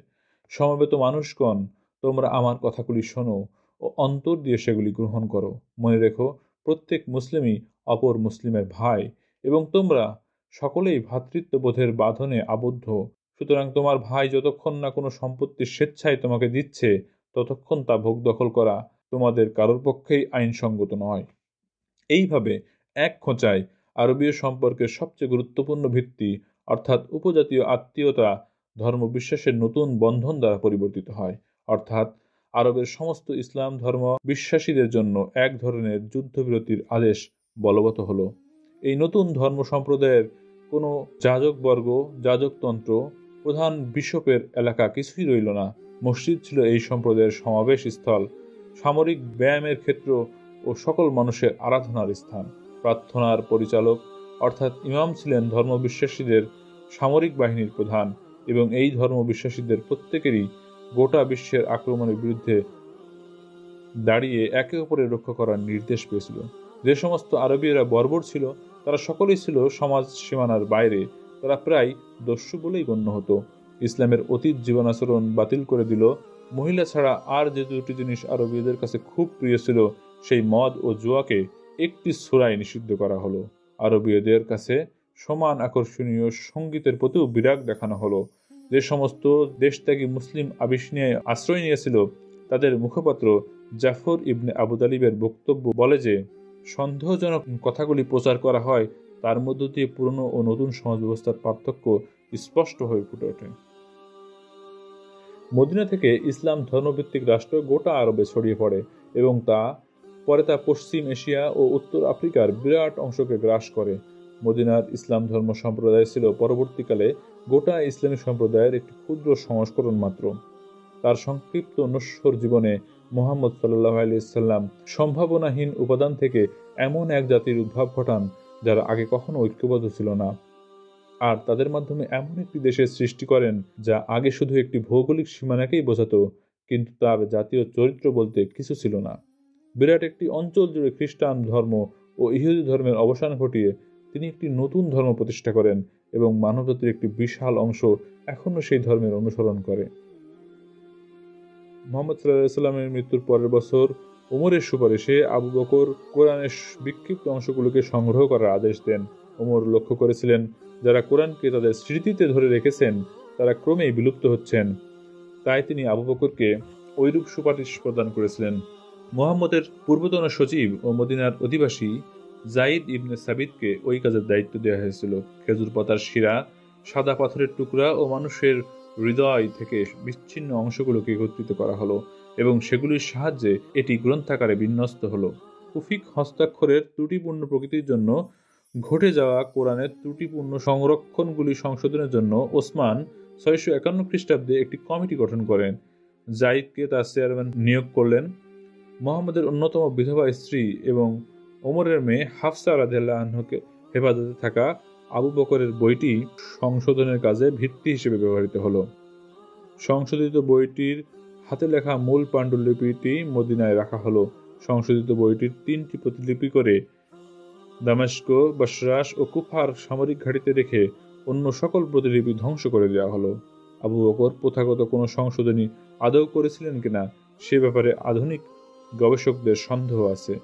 Speaker 1: সমবেত মানুষগণ, তোমরা আমার কথাগুলি শোনো ও অন্তর দিয়ে সেগুলি গ্রহণ করো। মনে রেখো, প্রত্যেক মুসলিমই অপর মুসলিমের ভাই এবং তোমরা সকলেই ভ্রাতৃত্ববোধের বাঁধনে আবদ্ধ। সুতরাং তোমার ভাই যতক্ষণ না কোনো সম্পত্তি স্বেচ্ছায় তোমাকে দিচ্ছে ততক্ষণ তা ভোগ দখল করা তোমাদের কারোর পক্ষেই আইনসঙ্গত নয়। এইভাবে এক খোঁচায় আরবীয় সম্পর্কের সবচেয়ে গুরুত্বপূর্ণ ভিত্তি অর্থাৎ উপজাতীয় আত্মীয়তা ধর্মবিশ্বাসের নতুন বন্ধন দ্বারা পরিবর্তিত হয়। অর্থাৎ আরবের সমস্ত ইসলাম ধর্ম বিশ্বাসীদের জন্য এক ধরনের যুদ্ধবিরতির আদেশ বলবৎ হল। এই নতুন ধর্ম সম্প্রদায়ের কোনো যাজকবর্গ, যাজকতন্ত্র, প্রধান বিশপের এলাকা কিছুই রইল না। মসজিদ ছিল এই সম্প্রদায়ের সমাবেশ স্থল, সামরিক ব্যায়ামের ক্ষেত্র ও সকল মানুষের আরাধনার স্থান। প্রার্থনার পরিচালক অর্থাৎ ইমাম ছিলেন ধর্মবিশ্বাসীদের সামরিক বাহিনীর প্রধান এবং এই ধর্মবিশ্বাসীদের প্রত্যেকেরই গোটা বিশ্বের আক্রমণের বিরুদ্ধে দাঁড়িয়ে একে অপরের রক্ষা করার নির্দেশ পেয়েছিল। যে সমস্ত আরবীয়রা বর্বর ছিল তারা সকলেই ছিল সমাজ সীমানার বাইরে, তারা প্রায় দস্যু বলেই গণ্য হতো। ইসলামের অতীত জীবনাচরণ বাতিল করে দিল। মহিলা ছাড়া আর যে দুটি জিনিস আরবীয়দের কাছে খুব প্রিয় ছিল সেই মদ ও জুয়াকে একটি সূরায় নিষিদ্ধ করা হলো। আরবীয়দের কাছে সমান আকর্ষণীয় সঙ্গীতের প্রতিও বিরাগ দেখানো হলো। যে সমস্ত দেশত্যাগী মুসলিম আবিসিনিয়ায় আশ্রয় নিয়েছিল, তাদের মুখপাত্র জাফর ইবনে আবু তালিবের বক্তব্য বলে যে, সন্দেহজনক কথাগুলি প্রচার করা হয়, তার মধ্য দিয়ে পুরনো ও নতুন সমাজ ব্যবস্থার পার্থক্য স্পষ্ট হয়ে ফুটে ওঠে। মদিনা থেকে ইসলাম ধর্মভিত্তিক রাষ্ট্র গোটা আরবে ছড়িয়ে পড়ে এবং পরে তা পশ্চিম এশিয়া ও উত্তর আফ্রিকার বিরাট অংশকে গ্রাস করে। মদিনার ইসলাম ধর্ম সম্প্রদায় ছিল পরবর্তীকালে গোটা ইসলামী সম্প্রদায়ের একটি ক্ষুদ্র সংস্করণ মাত্র। তার সংক্ষিপ্ত নশ্বর জীবনে মুহাম্মদ সাল্লাল্লাহু আলাইহি সাল্লাম সম্ভাবনাহীন উপাদান থেকে এমন এক জাতির উদ্ভব ঘটান যারা আগে কখনো ঐক্যবদ্ধ ছিল না, আর তাদের মাধ্যমে এমন একটি দেশের সৃষ্টি করেন যা আগে শুধু একটি ভৌগোলিক সীমানাকেই বোঝাতো, কিন্তু তার জাতীয় চরিত্র বলতে কিছু ছিল না। বিরাট একটি অঞ্চল জুড়ে খ্রিস্টান ধর্ম ও ইহুদি ধর্মের অবসান ঘটিয়ে তিনি একটি নতুন ধর্ম প্রতিষ্ঠা করেন এবং মানবজাতির একটি বিশাল অংশ এখনও সেই ধর্মের অনুসরণ করে। মুহাম্মদ সাল্লাল্লাহু আলাইহি সাল্লামের মৃত্যুর পরের বছর ওমরের সুপারিশে আবু বকর কোরআনের বিক্ষিপ্ত অংশগুলোকে সংগ্রহ করার আদেশ দেন। ওমর লক্ষ্য করেছিলেন, যারা কোরআনকে তাদের স্মৃতিতে ধরে রেখেছেন তারা ক্রমেই বিলুপ্ত হচ্ছেন। তাই তিনি আবু বকরকে ঐরূপ সুপারিশ প্রদান করেছিলেন। মুহাম্মদের পূর্বতন সচিব ও মদিনার অধিবাসী যায়েদ ইবনে সাবিতকে ওই কাজের দায়িত্ব দেওয়া হয়েছিল। খেজুর পাতার শিরা, সাদা পাথরের টুকরা ও মানুষের হৃদয় থেকে বিচ্ছিন্ন অংশগুলোকে একত্রিত করা হলো এবং সেগুলির সাহায্যে এটি গ্রন্থাকারে বিন্যস্ত হলো। কুফিক হস্তাক্ষরের ত্রুটিপূর্ণ প্রকৃতির জন্য ঘটে যাওয়া কোরআনের ত্রুটিপূর্ণ সংরক্ষণগুলি সংশোধনের জন্য ওসমান 651 খ্রিস্টাব্দে একটি কমিটি গঠন করেন। যায়েদকে তার চেয়ারম্যান নিয়োগ করলেন। মুহাম্মদের অন্যতম বিধবা স্ত্রী এবং ওমরের মেয়ে হাফসা রাদিয়াল্লাহু আনহাকে হেফাজতে থাকা আবু বকরের বইটি সংশোধনের কাজে ভিত্তি হিসেবে ব্যবহৃত হলো। সংশোধিত বইটির হাতে লেখা মূল পাণ্ডুলিপিটি মদিনায় রাখা হলো। সংশোধিত বইটির 3টি প্রতিলিপি করে দামেস্ক, বসরাস ও কুফার সামরিক ঘাঁটিতে রেখে অন্য সকল প্রতিলিপি ধ্বংস করে দেওয়া হলো। আবু বকর প্রথাগত কোনো সংশোধনী আদৌ করেছিলেন কিনা সে ব্যাপারে আধুনিক গবেষকদের সন্দেহ আছে।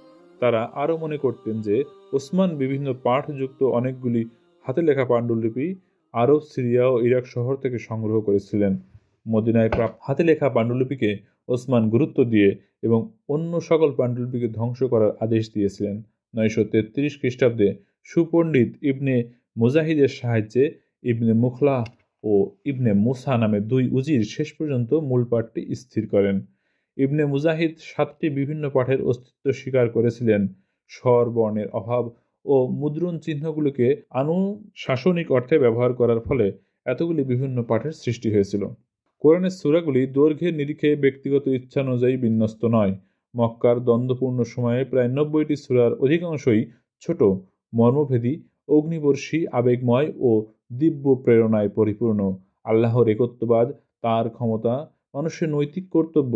Speaker 1: তারা আরও মনে করতেন যে ওসমান বিভিন্ন পাঠযুক্ত অনেকগুলি হাতে লেখা পাণ্ডুলিপি আরব, সিরিয়া ও ইরাক শহর থেকে সংগ্রহ করেছিলেন। মদিনায় প্রাপ্ত হাতে লেখা পাণ্ডুলিপিকে ওসমান গুরুত্ব দিয়ে এবং অন্য সকল পাণ্ডুলিপিকে ধ্বংস করার আদেশ দিয়েছিলেন। 933 খ্রিস্টাব্দে সুপণ্ডিত ইবনে মুজাহিদের সাহায্যে ইবনে মুখলাহ ও ইবনে মুসা নামে 2 উজির শেষ পর্যন্ত মূল পাঠটি স্থির করেন। ইবনে মুজাহিদ 7টি বিভিন্ন পাঠের অস্তিত্ব স্বীকার করেছিলেন। স্বর, বর্ণের অভাব ও মুদ্রণ চিহ্নগুলোকে আনুশাসনিক অর্থে ব্যবহার করার ফলে এতগুলি বিভিন্ন পাঠের সৃষ্টি হয়েছিল। কোরআনের সূরাগুলি দৈর্ঘ্যের নিরিখে ব্যক্তিগত ইচ্ছানুযায়ী বিন্যস্ত নয়। মক্কার দ্বন্দ্বপূর্ণ সময়ে প্রায় 90টি সূরার অধিকাংশই ছোট, মর্মভেদী, অগ্নিবর্ষী, আবেগময় ও দিব্য প্রেরণায় পরিপূর্ণ। আল্লাহর একত্ববাদ, তার ক্ষমতা, মানুষের নৈতিক কর্তব্য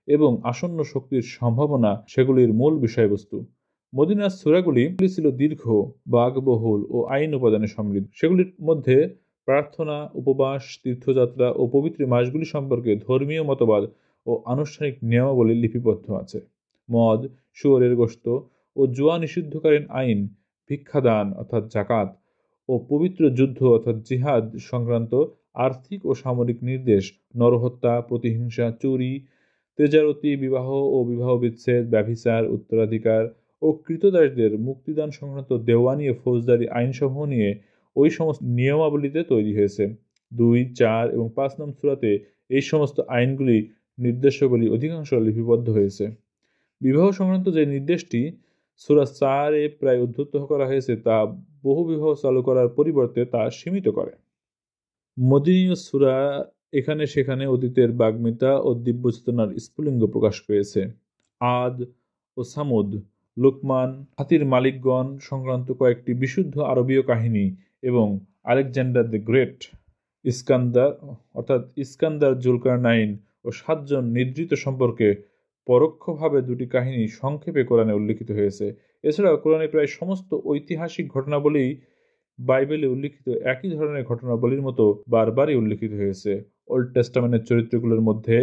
Speaker 1: এবং আসন্ন শক্তির সম্ভাবনা সেগুলির মূল বিষয়বস্তু। মদিনার সূরাগুলি ছিল দীর্ঘ, বাকবহুল ও আইন উপাদানে সমৃদ্ধ। সেগুলির মধ্যে প্রার্থনা, উপবাস, তীর্থযাত্রা ও পবিত্র মাসগুলি সম্পর্কে ধর্মীয় মতবাদ ও আনুষ্ঠানিক নিয়মাবলী লিপিবদ্ধ আছে। মদ, শুয়োরের গোশত ও জুয়া নিষিদ্ধকালীন আইন, ভিক্ষাদান অর্থাৎ জাকাত ও পবিত্র যুদ্ধ অর্থাৎ জিহাদ সংক্রান্ত আর্থিক ও সামরিক নির্দেশ, নরহত্যা, প্রতিহিংসা, চুরি, তেজারতি, বিবাহ ও বিবাহ বিচ্ছেদ, ব্যভিচার, উত্তরাধিকার ও কৃতদাসদের মুক্তিদান সংক্রান্ত দেওয়ানি ও ফৌজদারি আইনসমূহ নিয়ে ওই সমস্ত নিয়মাবলীতে তৈরি হয়েছে। 2, 4 এবং 5 নং সূরাতে এই সমস্ত আইনগুলি নির্দেশাবলী অধিকাংশ লিপিবদ্ধ হয়েছে। বিবাহ সংক্রান্ত যে নির্দেশটি সূরা 4-এ প্রায় উদ্ধৃত করা হয়েছে তা বহু বিবাহ চালু করার পরিবর্তে তা সীমিত করে। মদিনীয় সূরা এখানে সেখানে অতীতের বাগ্মিতা ও দিব্য চেতনার স্ফুলিঙ্গ প্রকাশ পেয়েছে। আদ ও সামুদ, লুকমান, হাতির মালিকগণ সংক্রান্ত কয়েকটি বিশুদ্ধ আরবীয় কাহিনী এবং আলেকজান্ডার দ্য গ্রেট, ইস্কান্দার জুলকারনাইন ও 7 জন নিদ্রিত সম্পর্কে পরোক্ষভাবে 2টি কাহিনী সংক্ষেপে কোরআনে উল্লিখিত হয়েছে। এছাড়াও কোরআনে প্রায় সমস্ত ঐতিহাসিক ঘটনাবলী বাইবেলে উল্লিখিত একই ধরনের ঘটনাবলীর মতো বারবারই উল্লিখিত হয়েছে। ওল্ড টেস্টামেন্টের চরিত্রগুলোর মধ্যে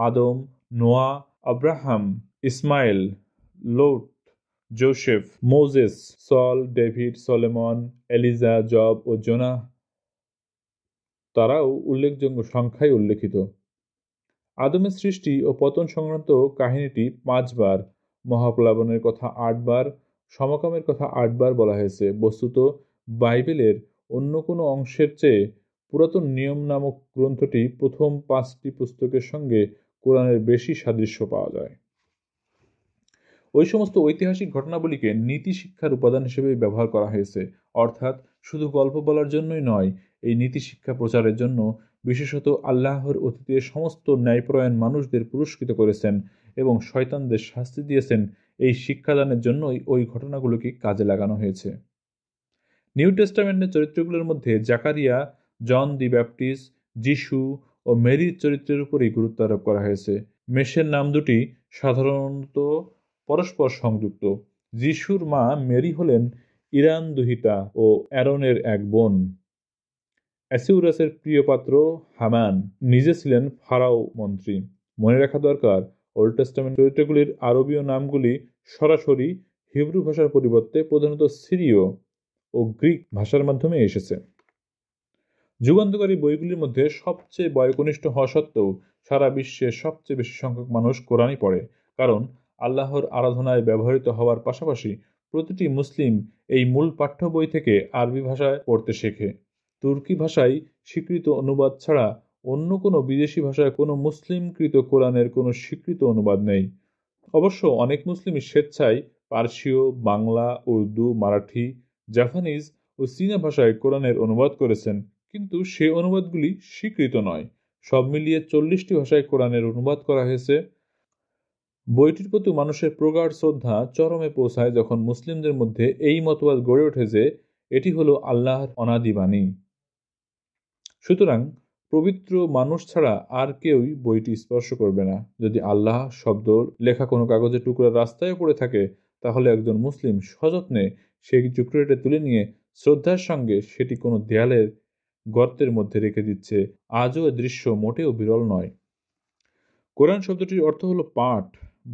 Speaker 1: আদম, নোয়া, আব্রাহাম, ইসমাইল, Lot, Joseph, Moses, Saul, David, Solomon, Elijah, Job ও জোনা তারাও উল্লেখযোগ্য সংখ্যায় উল্লেখিত। আদমের সৃষ্টি ও পতন সংক্রান্ত কাহিনীটি 5 বার, মহাপ্লাবনের কথা 8 বার, সমকামের কথা 8 বার বলা হয়েছে। বস্তুত বাইবেলের অন্য কোনো অংশের চেয়ে পুরাতন নিয়ম নামক গ্রন্থটি প্রথম 5টি পুস্তকের সঙ্গে কোরআনের বেশি সাদৃশ্য পাওয়া যায়। ওই সমস্ত ঐতিহাসিক ঘটনাবলীকে নীতি শিক্ষার উপাদান হিসেবে ব্যবহার করা হয়েছে, অর্থাৎ শুধু গল্প বলার জন্যই নয়, এই নীতি শিক্ষা প্রচারের জন্য বিশেষত আল্লাহর অতীতের সমস্ত ন্যায়পরায়ণ মানুষদের পুরস্কৃত করেছেন এবং শয়তানদের শাস্তি দিয়েছেন। এই শিক্ষাদানের জন্যই ওই ঘটনাগুলোকে কাজে লাগানো হয়েছে। নিউ টেস্টামেন্টের চরিত্রগুলোর মধ্যে জাকারিয়া, জন দি ব্যাপটিস্ট, যিশু ও মেরির চরিত্রের উপরেই গুরুত্ব আরোপ করা হয়েছে। মেষের নাম দুটি সাধারণত পরস্পর সংযুক্ত। যিশুর মা মেরি হলেন ইরান দুহিতা ও অ্যারনের এক বোন। অ্যাসিউরাসের প্রিয় পাত্র হামান নিজে ছিলেন ফারাও মন্ত্রী। মনে রাখা দরকার, ওল্ড টেস্টামেন্ট চরিত্রগুলির আরবীয় নামগুলি সরাসরি হিব্রু ভাষার পরিবর্তে প্রধানত সিরীয় ও গ্রিক ভাষার মাধ্যমে এসেছে। যুগান্তকারী বইগুলির মধ্যে সবচেয়ে বয়োকনিষ্ঠ হওয়া সত্ত্বেও সারা বিশ্বের সবচেয়ে বেশি সংখ্যক মানুষ কোরআনই পড়ে, কারণ আল্লাহর আরাধনায় ব্যবহৃত হওয়ার পাশাপাশি প্রতিটি মুসলিম এই মূল পাঠ্য বই থেকে আরবি ভাষায় পড়তে শেখে। তুর্কি ভাষায় স্বীকৃত অনুবাদ ছাড়া অন্য কোনো বিদেশি ভাষায় কোনো মুসলিমকৃত কোরআনের কোনো স্বীকৃত অনুবাদ নেই। অবশ্য অনেক মুসলিমই স্বেচ্ছায় পার্সীয়, বাংলা, উর্দু, মারাঠি, জাপানিজ ও চীনা ভাষায় কোরআনের অনুবাদ করেছেন, কিন্তু সে অনুবাদগুলি স্বীকৃত নয়। সব মিলিয়ে 40টি ভাষায় কোরআনের অনুবাদ করা হয়েছে। বইটির প্রতি মানুষের প্রগাঢ় শ্রদ্ধা চরমে পৌঁছায় যখন মুসলিমদের মধ্যে এই মতবাদ গড়ে ওঠে যে এটি হলো আল্লাহর অনাদি বাণী। সুতরাং পবিত্র মানুষ ছাড়া আর কেউই বইটি স্পর্শ করবে না। যদি আল্লাহ শব্দ লেখা কোনো কাগজের টুকরা রাস্তায় পড়ে থাকে, তাহলে একজন মুসলিম সযত্নে সেই টুকরোটা তুলে নিয়ে শ্রদ্ধার সঙ্গে সেটি কোনো দেয়ালের গর্তের মধ্যে রেখে দিচ্ছে। আজও এ দৃশ্য মোটেও বিরল নয়। কোরআন শব্দটির অর্থ হলো পাঠ,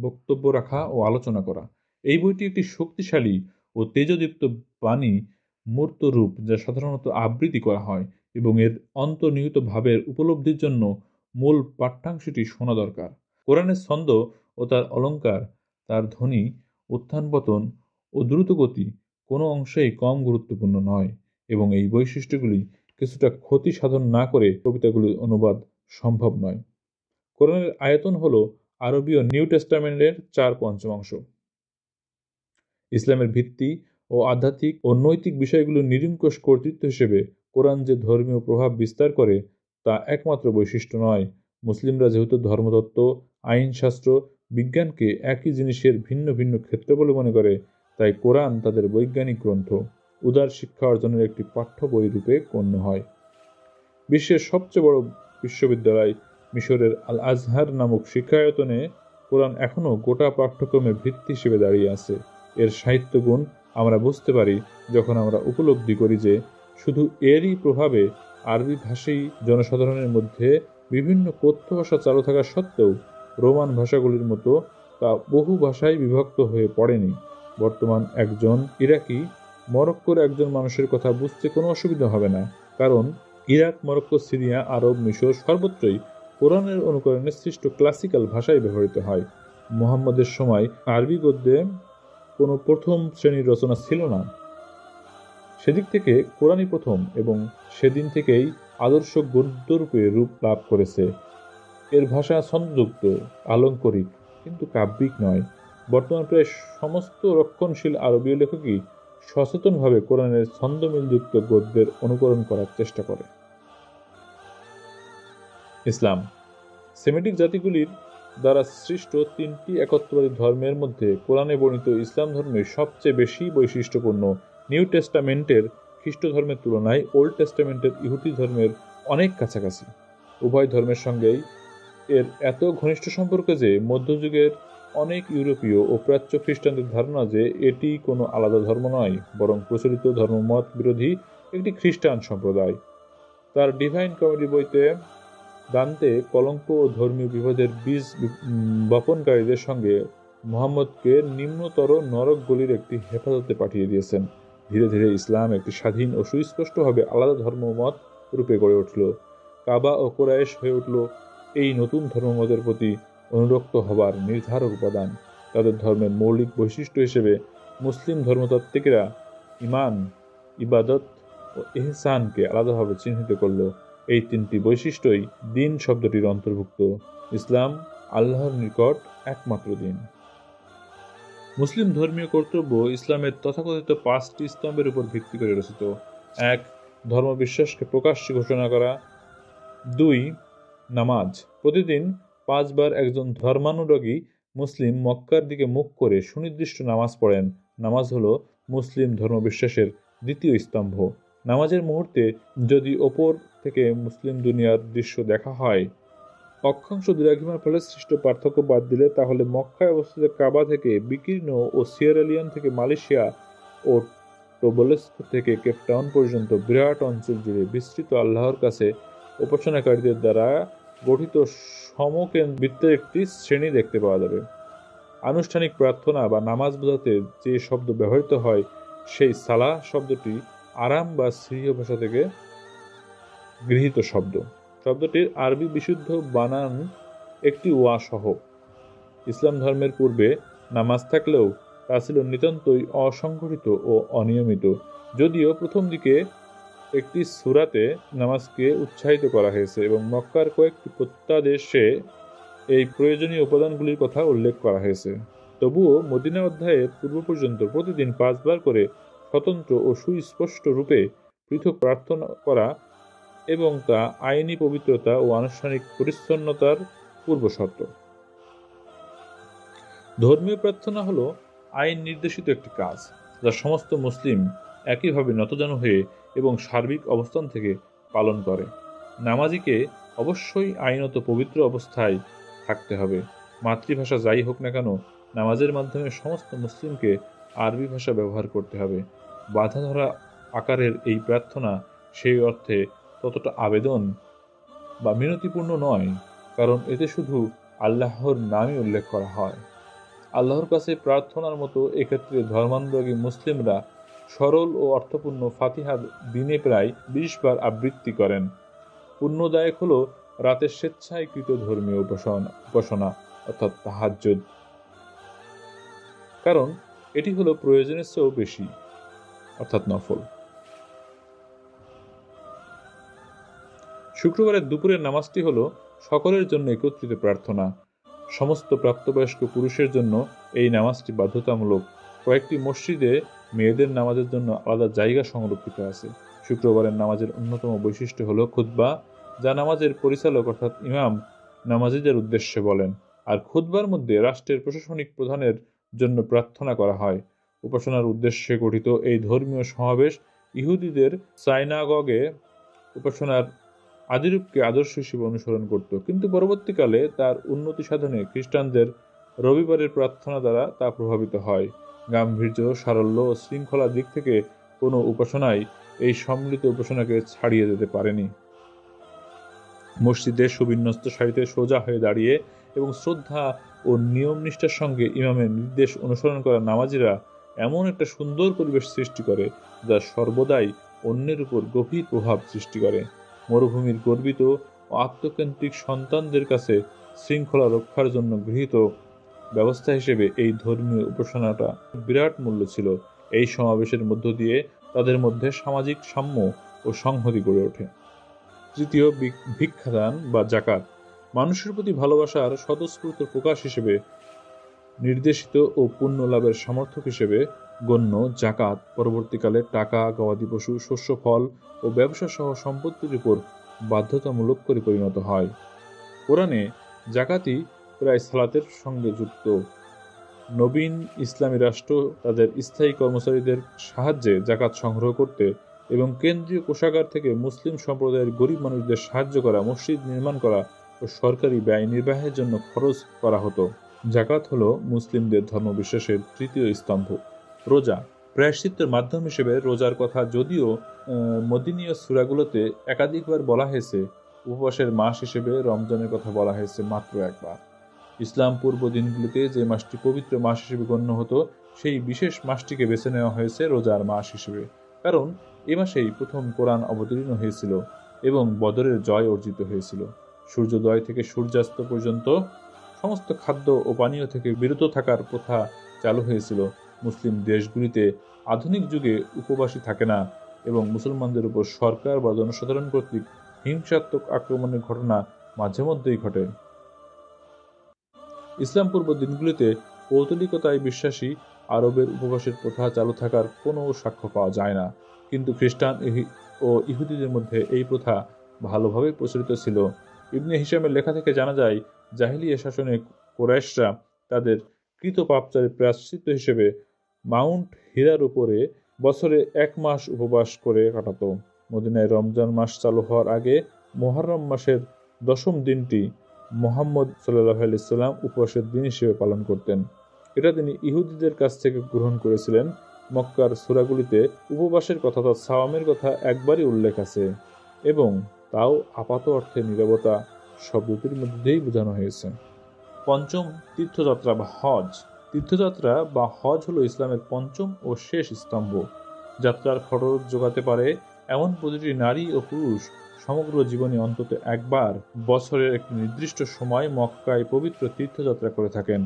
Speaker 1: বক্তব্য রাখা ও আলোচনা করা। এই বইটি একটি শক্তিশালী ও তেজদীপ্ত বাণী মূর্ত রূপ, যা সাধারণত আবৃত্তি করা হয়, এবং এর অন্তর্নিহিত ভাবের উপলব্ধির জন্য মূল পাঠ্যাংশটি শোনা দরকার। কোরআনের ছন্দ ও তার অলঙ্কার, তার ধ্বনি, উত্থান পতন ও দ্রুতগতি কোনো অংশেই কম গুরুত্বপূর্ণ নয়, এবং এই বৈশিষ্ট্যগুলি কিছুটা ক্ষতি সাধন না করে কবিতাগুলির অনুবাদ সম্ভব নয়। কোরআনের আয়তন হল আরবীয় নিউ টেস্টামেন্টের 4/5 ইসলামের ভিত্তি ও আধ্যাত্মিক ও নৈতিক বিষয়গুলোর নিরঙ্কুশ কর্তৃত্ব হিসেবে কোরআন যে ধর্মীয় প্রভাব বিস্তার করে তা একমাত্র বৈশিষ্ট্য নয়। মুসলিমরা যেহেতু ধর্মতত্ত্ব, আইনশাস্ত্র, বিজ্ঞানকে একই জিনিসের ভিন্ন ভিন্ন ক্ষেত্র বলে মনে করে, তাই কোরআন তাদের বৈজ্ঞানিক গ্রন্থ, উদার শিক্ষা অর্জনের একটি পাঠ্য বই রূপে গণ্য হয়। বিশ্বের সবচেয়ে বড় বিশ্ববিদ্যালয় মিশরের আল আজহার নামক শিক্ষায়তনে কোরআন এখনও গোটা পাঠ্যক্রমের ভিত্তি হিসেবে দাঁড়িয়ে আছে। এর সাহিত্যগুণ আমরা বুঝতে পারি যখন আমরা উপলব্ধি করি যে শুধু এরই প্রভাবে আরবি ভাষী জনসাধারণের মধ্যে বিভিন্ন কথ্য ভাষা চালু থাকা সত্ত্বেও রোমান ভাষাগুলির মতো তা বহু ভাষায় বিভক্ত হয়ে পড়েনি। বর্তমান একজন ইরাকি মরক্কোর একজন মানুষের কথা বুঝতে কোনো অসুবিধা হবে না, কারণ ইরাক, মরক্কো, সিরিয়া, আরব, মিশর সর্বত্রই কোরআনের অনুকরণে সৃষ্ট ক্লাসিক্যাল ভাষাই ব্যবহৃত হয়। মুহাম্মদের সময় আরবি গদ্যে কোনো প্রথম শ্রেণীর রচনা ছিল না। সেদিক থেকে কোরআনই প্রথম, এবং সেদিন থেকেই আদর্শ গদ্যরূপে রূপ লাভ করেছে। এর ভাষা ছন্দযুক্ত, আলঙ্কারিক, কিন্তু কাব্যিক নয়। বর্তমান প্রায় সমস্ত রক্ষণশীল আরবীয় লেখকই সচেতনভাবে কোরআনের ছন্দমিলযুক্ত গদ্যের অনুকরণ করার চেষ্টা করে। ইসলাম সেমিটিক জাতিগুলির দ্বারা সৃষ্ট 3টি একত্ববাদী ধর্মের মধ্যে কোরআনে বর্ণিত ইসলাম ধর্মই সবচেয়ে বেশি বৈশিষ্ট্যপূর্ণ। নিউ টেস্টামেন্টের খ্রিস্ট ধর্মের তুলনায় ওল্ড টেস্টামেন্টের ইহুদি ধর্মের অনেক কাছাকাছি। উভয় ধর্মের সঙ্গেই এর এত ঘনিষ্ঠ সম্পর্ক যে মধ্যযুগের অনেক ইউরোপীয় ও প্রাচ্য খ্রিস্টানদের ধারণা যে এটি কোনো আলাদা ধর্ম নয়, বরং প্রচলিত ধর্মমত বিরোধী একটি খ্রিস্টান সম্প্রদায়। তার ডিভাইন কমেডি বইতে দান্তে কলঙ্ক ও ধর্মীয় বিভেদের বীজ বপনকারীদের সঙ্গে মুহাম্মদকে নিম্নতর নরক গলির একটি হেফাজতে পাঠিয়ে দিয়েছেন। ধীরে ধীরে ইসলাম একটি স্বাধীন ও সুস্পষ্টভাবে আলাদা ধর্মমত রূপে গড়ে উঠল। কাবা ও কুরাইশ হয়ে উঠল এই নতুন ধর্মমতের প্রতি অনুরক্ত হবার নির্ধারক উপাদান। তাদের ধর্মের মৌলিক বৈশিষ্ট্য হিসেবে মুসলিম ধর্মতাত্ত্বিকেরা ঈমান, ইবাদত ও ইহসানকে আলাদাভাবে চিহ্নিত করল। এই তিনটি বৈশিষ্ট্যই দিন শব্দটির অন্তর্ভুক্ত। ইসলাম আল্লাহর নিকট একমাত্র দিন। মুসলিম ধর্মীয় কর্তব্য ইসলামের তথাকথিত 5টি স্তম্ভের উপর ভিত্তি করে রচিত। 1. ধর্মবিশ্বাসকে প্রকাশ্যে ঘোষণা করা। 2. নামাজ। প্রতিদিন 5 বার একজন ধর্মানুরাগী মুসলিম মক্কার দিকে মুখ করে সুনির্দিষ্ট নামাজ পড়েন। নামাজ হলো মুসলিম ধর্মবিশ্বাসের দ্বিতীয় স্তম্ভ। নামাজের মুহূর্তে যদি ওপর থেকে মুসলিম দুনিয়ার দৃশ্য দেখা হয়, অক্ষাংশ দ্রাঘিমার ফলে সৃষ্ট পার্থক্য বাদ দিলে, তাহলে মক্কায় অবস্থিত কাবা থেকে বিকীর্ণ ও সিয়েরা লিওন থেকে মালয়েশিয়া ও টোবলেস্ক থেকে কেপটাউন পর্যন্ত বিরাট অঞ্চল জুড়ে বিস্তৃত আল্লাহর কাছে উপাসনাকারীদের দ্বারা গঠিত সমকেন্দ্রিত্বের একটি শ্রেণী দেখতে পাওয়া যাবে। আনুষ্ঠানিক প্রার্থনা বা নামাজ বোঝাতে যে শব্দ ব্যবহৃত হয়, সেই সালাহ শব্দটি আরাম বা সিরীয় ভাষা থেকে গৃহীত শব্দ। শব্দটির আরবি বিশুদ্ধ বানান একটি ওয়া সহ। ইসলাম ধর্মের পূর্বে নামাজ থাকলেও তা ছিল নিতান্তই অসংগঠিত ও অনিয়মিত। যদিও প্রথম দিকে একটি সূরাতে নামাজকে উৎসাহিত করা হয়েছে এবং মক্কার কয়েকটি প্রত্যাদেশে এই প্রয়োজনীয় উপাদানগুলির কথা উল্লেখ করা হয়েছে, তবুও মদিনা অধ্যায়ের পূর্ব পর্যন্ত প্রতিদিন 5 বার করে স্বতন্ত্র ও সুস্পষ্ট রূপে পৃথক প্রার্থনা করা এবং তা আইনি পবিত্রতা ও আনুষ্ঠানিক পরিচ্ছন্নতার পূর্বশর্ত। ধর্মীয় প্রার্থনা হল আইন নির্দেশিত একটি কাজ, যা সমস্ত মুসলিম একইভাবে নতজানু হয়ে এবং সার্বিক অবস্থান থেকে পালন করে। নামাজিকে অবশ্যই আইনত পবিত্র অবস্থায় থাকতে হবে। মাতৃভাষা যাই হোক না কেন, নামাজের মাধ্যমে সমস্ত মুসলিমকে আরবি ভাষা ব্যবহার করতে হবে। বাধা ধরা আকারের এই প্রার্থনা সেই অর্থে ততটা আবেদন বা মিনতিপূর্ণ নয়, কারণ এতে শুধু আল্লাহর নামই উল্লেখ করা হয়। আল্লাহর কাছে প্রার্থনার মতো এক্ষেত্রে ধর্মানুরাগী মুসলিমরা সরল ও অর্থপূর্ণ ফাতিহা দিনে প্রায় 20 বার আবৃত্তি করেন। পুণ্যদায়ক হল রাতের স্বেচ্ছাকৃত ধর্মীয় উপাসনা অর্থাৎ তাহাজ্জুদ, কারণ এটি হলো প্রয়োজনের চেয়েও বেশি অর্থাৎ নফল। শুক্রবারের দুপুরের নামাজটি হল সকলের জন্য একত্রিত প্রার্থনা। সমস্ত প্রাপ্তবয়স্ক পুরুষের জন্য এই নামাজটি বাধ্যতামূলক। কয়েকটি মসজিদে মেয়েদের নামাজের জন্য আলাদা জায়গা সংরক্ষিত আছে। শুক্রবারের নামাজের অন্যতম বৈশিষ্ট্য হল খুতবা, যা নামাজের পরিচালক অর্থাৎ ইমাম নামাজীদের উদ্দেশ্যে বলেন, আর খুতবার মধ্যে রাষ্ট্রের প্রশাসনিক প্রধানের জন্য প্রার্থনা করা হয়। উপাসনার উদ্দেশ্যে গঠিত এই ধর্মীয় সমাবেশ ইহুদিদের সাইনাগগে উপাসনার আদিরূপকে আদর্শ হিসেবে অনুসরণ করত, কিন্তু পরবর্তীকালে তার উন্নতি সাধনে খ্রিস্টানদের রবিবারের প্রার্থনা দ্বারা তা প্রভাবিত হয়। গাম্ভীর্য, সারল্য ও শৃঙ্খলার দিক থেকে কোনো উপাসনাই এই সম্মিলিত উপাসনাকে ছাড়িয়ে যেতে পারেনি। মসজিদে সুবিন্যস্ত সারিতে সোজা হয়ে দাঁড়িয়ে এবং শ্রদ্ধা ও নিয়ম নিষ্ঠার সঙ্গে ইমামের নির্দেশ অনুসরণ করা নামাজিরা এমন একটা সুন্দর পরিবেশ সৃষ্টি করে, যা সর্বদাই অন্যের উপর গভীর প্রভাব সৃষ্টি করে। মরুভূমির গর্বিত ও আত্মকেন্দ্রিক সন্তানদের কাছে শৃঙ্খলা রক্ষার জন্য গৃহীত ব্যবস্থা হিসেবে এই ধর্মীয় উপাসনাটা বিরাট মূল্য ছিল। এই সমাবেশের মধ্য দিয়ে তাদের মধ্যে সামাজিক সাম্য ও সংহতি গড়ে ওঠে। তৃতীয়, ভিক্ষাদান বা জাকাত। মানুষের প্রতি ভালোবাসার স্বতঃস্ফূর্ত প্রকাশ হিসেবে নির্দেশিত ও পুণ্য লাভের সমর্থক হিসেবে গণ্য জাকাত পরবর্তীকালে টাকা, গবাদি পশু, শস্য, ফল ও ব্যবসা সহ সম্পত্তির উপর বাধ্যতামূলক করে পরিণত হয়। কোরআনে জাকাতই প্রায় সালাতের সঙ্গে যুক্ত। নবীন ইসলামী রাষ্ট্র তাদের স্থায়ী কর্মচারীদের সাহায্যে জাকাত সংগ্রহ করতে এবং কেন্দ্রীয় কোষাগার থেকে মুসলিম সম্প্রদায়ের গরিব মানুষদের সাহায্য করা, মসজিদ নির্মাণ করা ও সরকারি ব্যয় নির্বাহের জন্য খরচ করা হতো। জাকাত হলো মুসলিমদের ধর্মবিশ্বাসের তৃতীয় স্তম্ভ। রোজা প্রায়শ্চিত্তের মাধ্যম হিসেবে রোজার কথা যদিও মদিনীয় সূরাগুলোতে একাধিকবার বলা হয়েছে, উপবাসের মাস হিসেবে রমজানের কথা বলা হয়েছে মাত্র একবার। ইসলাম পূর্ব দিনগুলিতে যে মাসটি পবিত্র মাস হিসেবে গণ্য হতো, সেই বিশেষ মাসটিকে বেছে নেওয়া হয়েছে রোজার মাস হিসেবে, কারণ এ মাসেই প্রথম কোরআন অবতীর্ণ হয়েছিল এবং বদরের জয় অর্জিত হয়েছিল। সূর্যোদয় থেকে সূর্যাস্ত পর্যন্ত সমস্ত খাদ্য ও পানীয় থেকে বিরত থাকার প্রথা চালু হয়েছিল। মুসলিম দেশগুলিতে আধুনিক যুগে উপবাসী থাকে না এবং মুসলমানদের উপর সরকার বা জনসাধারণ কর্তৃক হিংসাত্মক আক্রমণের ঘটনা মাঝে মধ্যেই ঘটে। ইসলাম পূর্ব দিনগুলিতে পৌত্তলিকতায় বিশ্বাসী আরবের উপবাসের প্রথা চালু থাকার কোনো সাক্ষ্য পাওয়া যায় না, কিন্তু খ্রিস্টান ও ইহুদিদের মধ্যে এই প্রথা ভালোভাবে প্রচলিত ছিল। ইবনে হিশামের লেখা থেকে জানা যায়, জাহিলিয়া শাসনে কুরাইশরা তাদের কৃত পাপচারের প্রায়শ্চিত্ত হিসেবে মাউন্ট হিরার উপরে বছরে 1 মাস উপবাস করে কাটাত। মদিনায় রমজান মাস চালু হওয়ার আগে মুহররম মাসের 10ম দিনটি মুহাম্মদ সাল্লাল্লাহু আলাইহি সাল্লাম উপবাসের দিন হিসেবে পালন করতেন। এটা তিনি ইহুদিদের কাছ থেকে গ্রহণ করেছিলেন। মক্কার সূরাগুলিতে উপবাসের কথা বা সাওয়ামের কথা একবারই উল্লেখ আছে এবং তাও আপাত অর্থে নীরবতা শব্দটির মধ্যেই বোঝানো হয়েছে। পঞ্চম, তীর্থযাত্রা বা হজ। তীর্থযাত্রা বা হজ হলো ইসলামের পঞ্চম ও শেষ স্তম্ভ। যাত্রার খরচ যোগাতে পারে এমন প্রতিটি নারী ও পুরুষ সমগ্র জীবনে অন্তত একবার বছরের একটি নির্দিষ্ট সময় মক্কায় পবিত্র তীর্থযাত্রা করে থাকেন।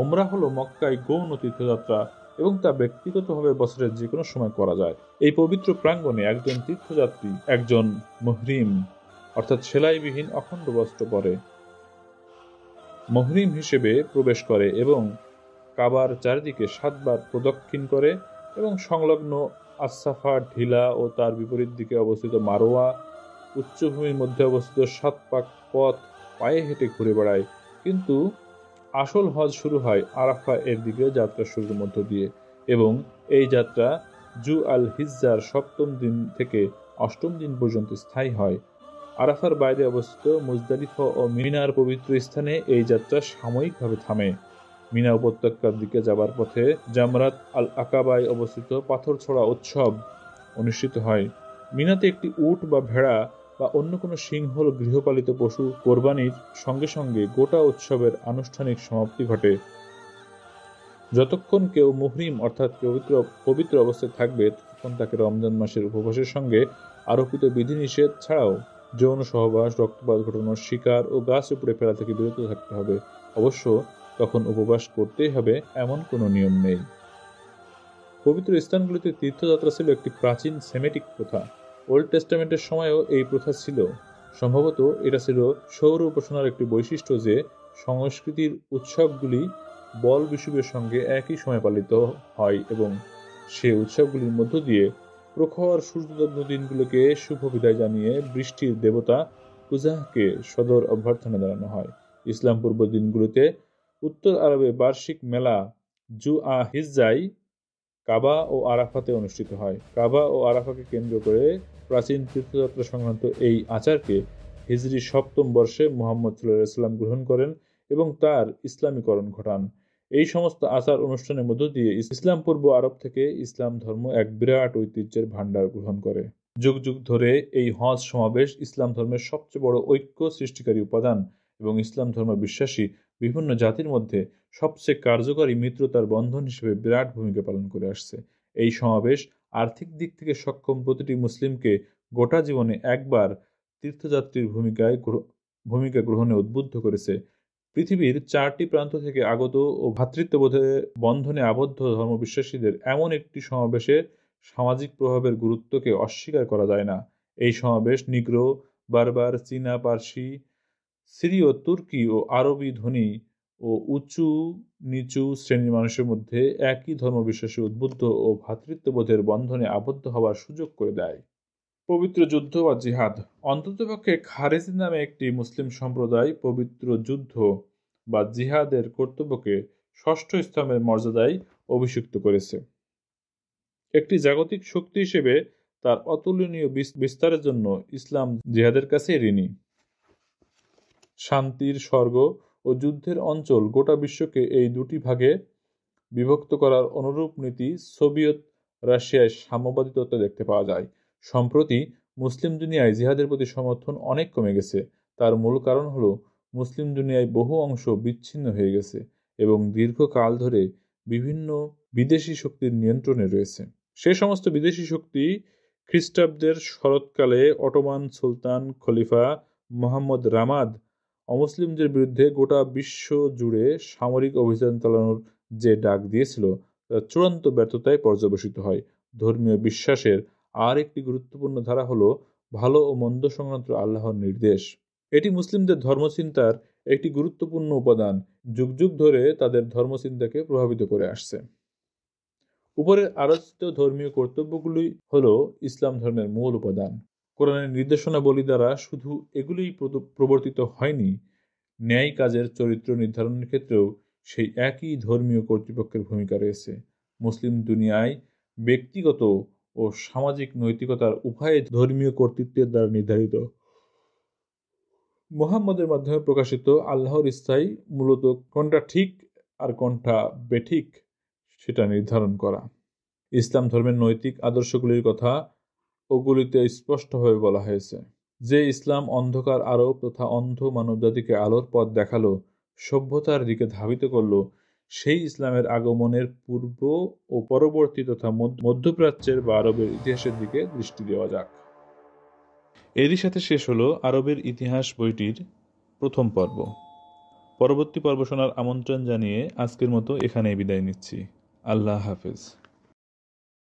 Speaker 1: ওমরা হলো মক্কায় গৌণ তীর্থযাত্রা এবং তা ব্যক্তিগতভাবে বছরের যে কোনো সময় করা যায়। এই পবিত্র প্রাঙ্গণে একজন তীর্থযাত্রী একজন মুহরিম অর্থাৎ সেলাইবিহীন অখণ্ড বস্ত্র পরে মুহরিম হিসেবে প্রবেশ করে এবং কাবার চারিদিকে 7 বার প্রদক্ষিণ করে এবং সংলগ্ন আসসাফা ঢিলা ও তার বিপরীত দিকে অবস্থিত মারোয়া উচ্চভূমির মধ্যে অবস্থিত 7 পাক পথ পায়ে হেঁটে ঘুরে বেড়ায়। কিন্তু আসল হজ শুরু হয় আরাফা এর দিকে যাত্রা শুরুর মধ্য দিয়ে এবং এই যাত্রা জু আল হিজ্জার 7ম দিন থেকে 8ম দিন পর্যন্ত স্থায়ী হয়। আরাফার বাইরে অবস্থিত মুজদালিফা ও মিনার পবিত্র স্থানে এই যাত্রা সাময়িকভাবে থামে। মিনা উপত্যকার দিকে যাবার পথে জামরাত আল আকাবায় অবস্থিত পাথর ছোড়া উৎসব অনুষ্ঠিত হয়। মিনাতে একটি উট বা ভেড়া বা অন্য কোনো সিংহ গৃহপালিত পশু কোরবানির সঙ্গে সঙ্গে গোটা উৎসবের আনুষ্ঠানিক সমাপ্তি ঘটে। যতক্ষণ কেউ মুহরিম অর্থাৎ পবিত্র অবস্থায় থাকবে ততক্ষণ তাকে রমজান মাসের উপবাসের সঙ্গে আরোপিত বিধিনিষেধ ছাড়াও যৌন সহবাস, রক্তপাত ঘটানো, শিকার ও গাছ উপড়ে ফেলা থেকে বিরত থাকতে হবে। অবশ্য তখন উপবাস করতেই হবে এমন কোনো নিয়ম নেই। পবিত্র স্থানগুলিতে তীর্থযাত্রা ছিল একটি প্রাচীন সেমেটিক প্রথা। ওল্ড টেস্টামেন্টের সময়ও এই প্রথা ছিল। সম্ভবত এটা ছিল সৌর উপাসনার একটি বৈশিষ্ট্য যে সংস্কৃতির উৎসবগুলি বল বিষুবের সঙ্গে একই সময় পালিত হয় এবং সে উৎসবগুলির মধ্য দিয়ে প্রখর সূর্যদগ্ধ দিনগুলোকে শুভ বিদায় জানিয়ে বৃষ্টির দেবতা কুজাহকে সদর অভ্যর্থনা জানানো হয়। ইসলাম পূর্ব দিনগুলিতে উত্তর আরবে বার্ষিক মেলা জু আ হিজ্জায় কাবা ও আরাফাতে অনুষ্ঠিত হয়। কাবা ও আরাফাকে কেন্দ্র করে প্রাচীন তীর্থযাত্রা সংক্রান্ত এই আচারকে হিজরি 7ম বর্ষে মুহাম্মদ সাল্লাল্লাহু আলাইহি সাল্লাম গ্রহণ করেন এবং তার ইসলামীকরণ ঘটান। এই সমস্ত আচার অনুষ্ঠানের মধ্য দিয়ে ইসলাম পূর্ব আরব থেকে ইসলাম ধর্ম এক বিরাট ঐতিহ্যের ভাণ্ডার গ্রহণ করে। যুগ যুগ ধরে এই হজ সমাবেশ ইসলাম ধর্মের সবচেয়ে বড় ঐক্য সৃষ্টিকারী উপাদান এবং ইসলাম ধর্ম বিশ্বাসী বিভিন্ন জাতির মধ্যে সবচেয়ে কার্যকরী মিত্রতার বন্ধন হিসেবে বিরাট ভূমিকা পালন করে আসছে। এই সমাবেশ আর্থিক দিক থেকে সক্ষম প্রতিটি মুসলিমকে গোটা জীবনে একবার তীর্থযাত্রীর ভূমিকা গ্রহণে উদ্বুদ্ধ করেছে। পৃথিবীর 4টি প্রান্ত থেকে আগত ও ভ্রাতৃত্ববোধের বন্ধনে আবদ্ধ ধর্মবিশ্বাসীদের এমন একটি সমাবেশের সামাজিক প্রভাবের গুরুত্বকে অস্বীকার করা যায় না। এই সমাবেশ নিগ্রো, বার্বার, চীনা, পার্সি, সিরীয়, তুর্কি ও আরবি ধনী ও উঁচু নিচু শ্রেণীর মানুষের মধ্যে একই ধর্মবিশ্বাসে উদ্বুদ্ধ ও ভ্রাতৃত্ববোধের বন্ধনে আবদ্ধ হওয়ার সুযোগ করে দেয়। পবিত্র যুদ্ধ বা জিহাদ। অন্ততপক্ষে খারেজি নামে একটি মুসলিম সম্প্রদায় পবিত্র যুদ্ধ বা জিহাদের কর্তব্যকে 6ষ্ঠ স্তম্ভের মর্যাদায় অভিষিক্ত করেছে। একটি জাগতিক শক্তি হিসেবে তার অতুলনীয় বিস্তারের জন্য ইসলাম জিহাদের কাছে ঋণী। শান্তির স্বর্গ ও যুদ্ধের অঞ্চল গোটা বিশ্বকে এই দুটি ভাগে বিভক্ত করার অনুরূপ নীতি সোভিয়েত রাশিয়ায় সাম্যবাদী তত্ত্বে দেখতে পাওয়া যায়। সম্প্রতি মুসলিম দুনিয়ায় জিহাদের প্রতি সমর্থন অনেক কমে গেছে। তার মূল কারণ হলো মুসলিম দুনিয়ায় বহু অংশ বিচ্ছিন্ন হয়ে গেছে এবং দীর্ঘকাল ধরে বিভিন্ন বিদেশি শক্তির নিয়ন্ত্রণে রয়েছে। সে সমস্ত বিদেশি শক্তি খ্রিস্টাব্দের শরৎকালে অটোমান সুলতান খলিফা মোহাম্মদ রামাদ অমুসলিমদের বিরুদ্ধে গোটা বিশ্ব জুড়ে সামরিক অভিযান চালানোর যে ডাক দিয়েছিল তা চূড়ান্ত ব্যর্থতায় পর্যবসিত হয়। ধর্মীয় বিশ্বাসের আর একটি গুরুত্বপূর্ণ ধারা হলো ভালো ও মন্দ সংক্রান্ত আল্লাহর নির্দেশ। এটি মুসলিমদের ধর্মচিন্তার একটি গুরুত্বপূর্ণ উপাদান, যুগ যুগ ধরে তাদের ধর্মচিন্তাকে প্রভাবিত করে আসছে। উপরের আলোচিত ধর্মীয় কর্তব্যগুলি হল ইসলাম ধর্মের মূল উপাদান। কোরআনের নির্দেশনাবলী দ্বারা শুধু এগুলিই প্রবর্তিত হয়নি, ন্যায় কাজের চরিত্র নির্ধারণের ক্ষেত্রেও সেই একই ধর্মীয় কর্তৃপক্ষের ভূমিকা রয়েছে। মুসলিম দুনিয়ায় ব্যক্তিগত ও সামাজিক নৈতিকতার উভয় ধর্মীয় কর্তৃত্বের দ্বারা নির্ধারিত। মুহাম্মদের মাধ্যমে প্রকাশিত আল্লাহর ইচ্ছাই মূলত কোনটা ঠিক আর কোনটা বেঠিক সেটা নির্ধারণ করা। ইসলাম ধর্মের নৈতিক আদর্শগুলির কথা ওগুলিতে স্পষ্টভাবে বলা হয়েছে। যে ইসলাম অন্ধকার আরোপ তথা অন্ধ মানবজাতিকে আলোর পথ দেখালো, সভ্যতার দিকে ধাবিত করলো, সেই ইসলামের আগমনের পূর্ব ও পরবর্তী তথা মধ্যপ্রাচ্যের বা আরবের ইতিহাসের দিকে দৃষ্টি দেওয়া যাক। এরই সাথে শেষ হলো আরবের ইতিহাস বইটির প্রথম পর্ব। পরবর্তী পর্ব শোনার আমন্ত্রণ জানিয়ে আজকের মতো এখানেই বিদায় নিচ্ছি। আল্লাহ হাফেজ।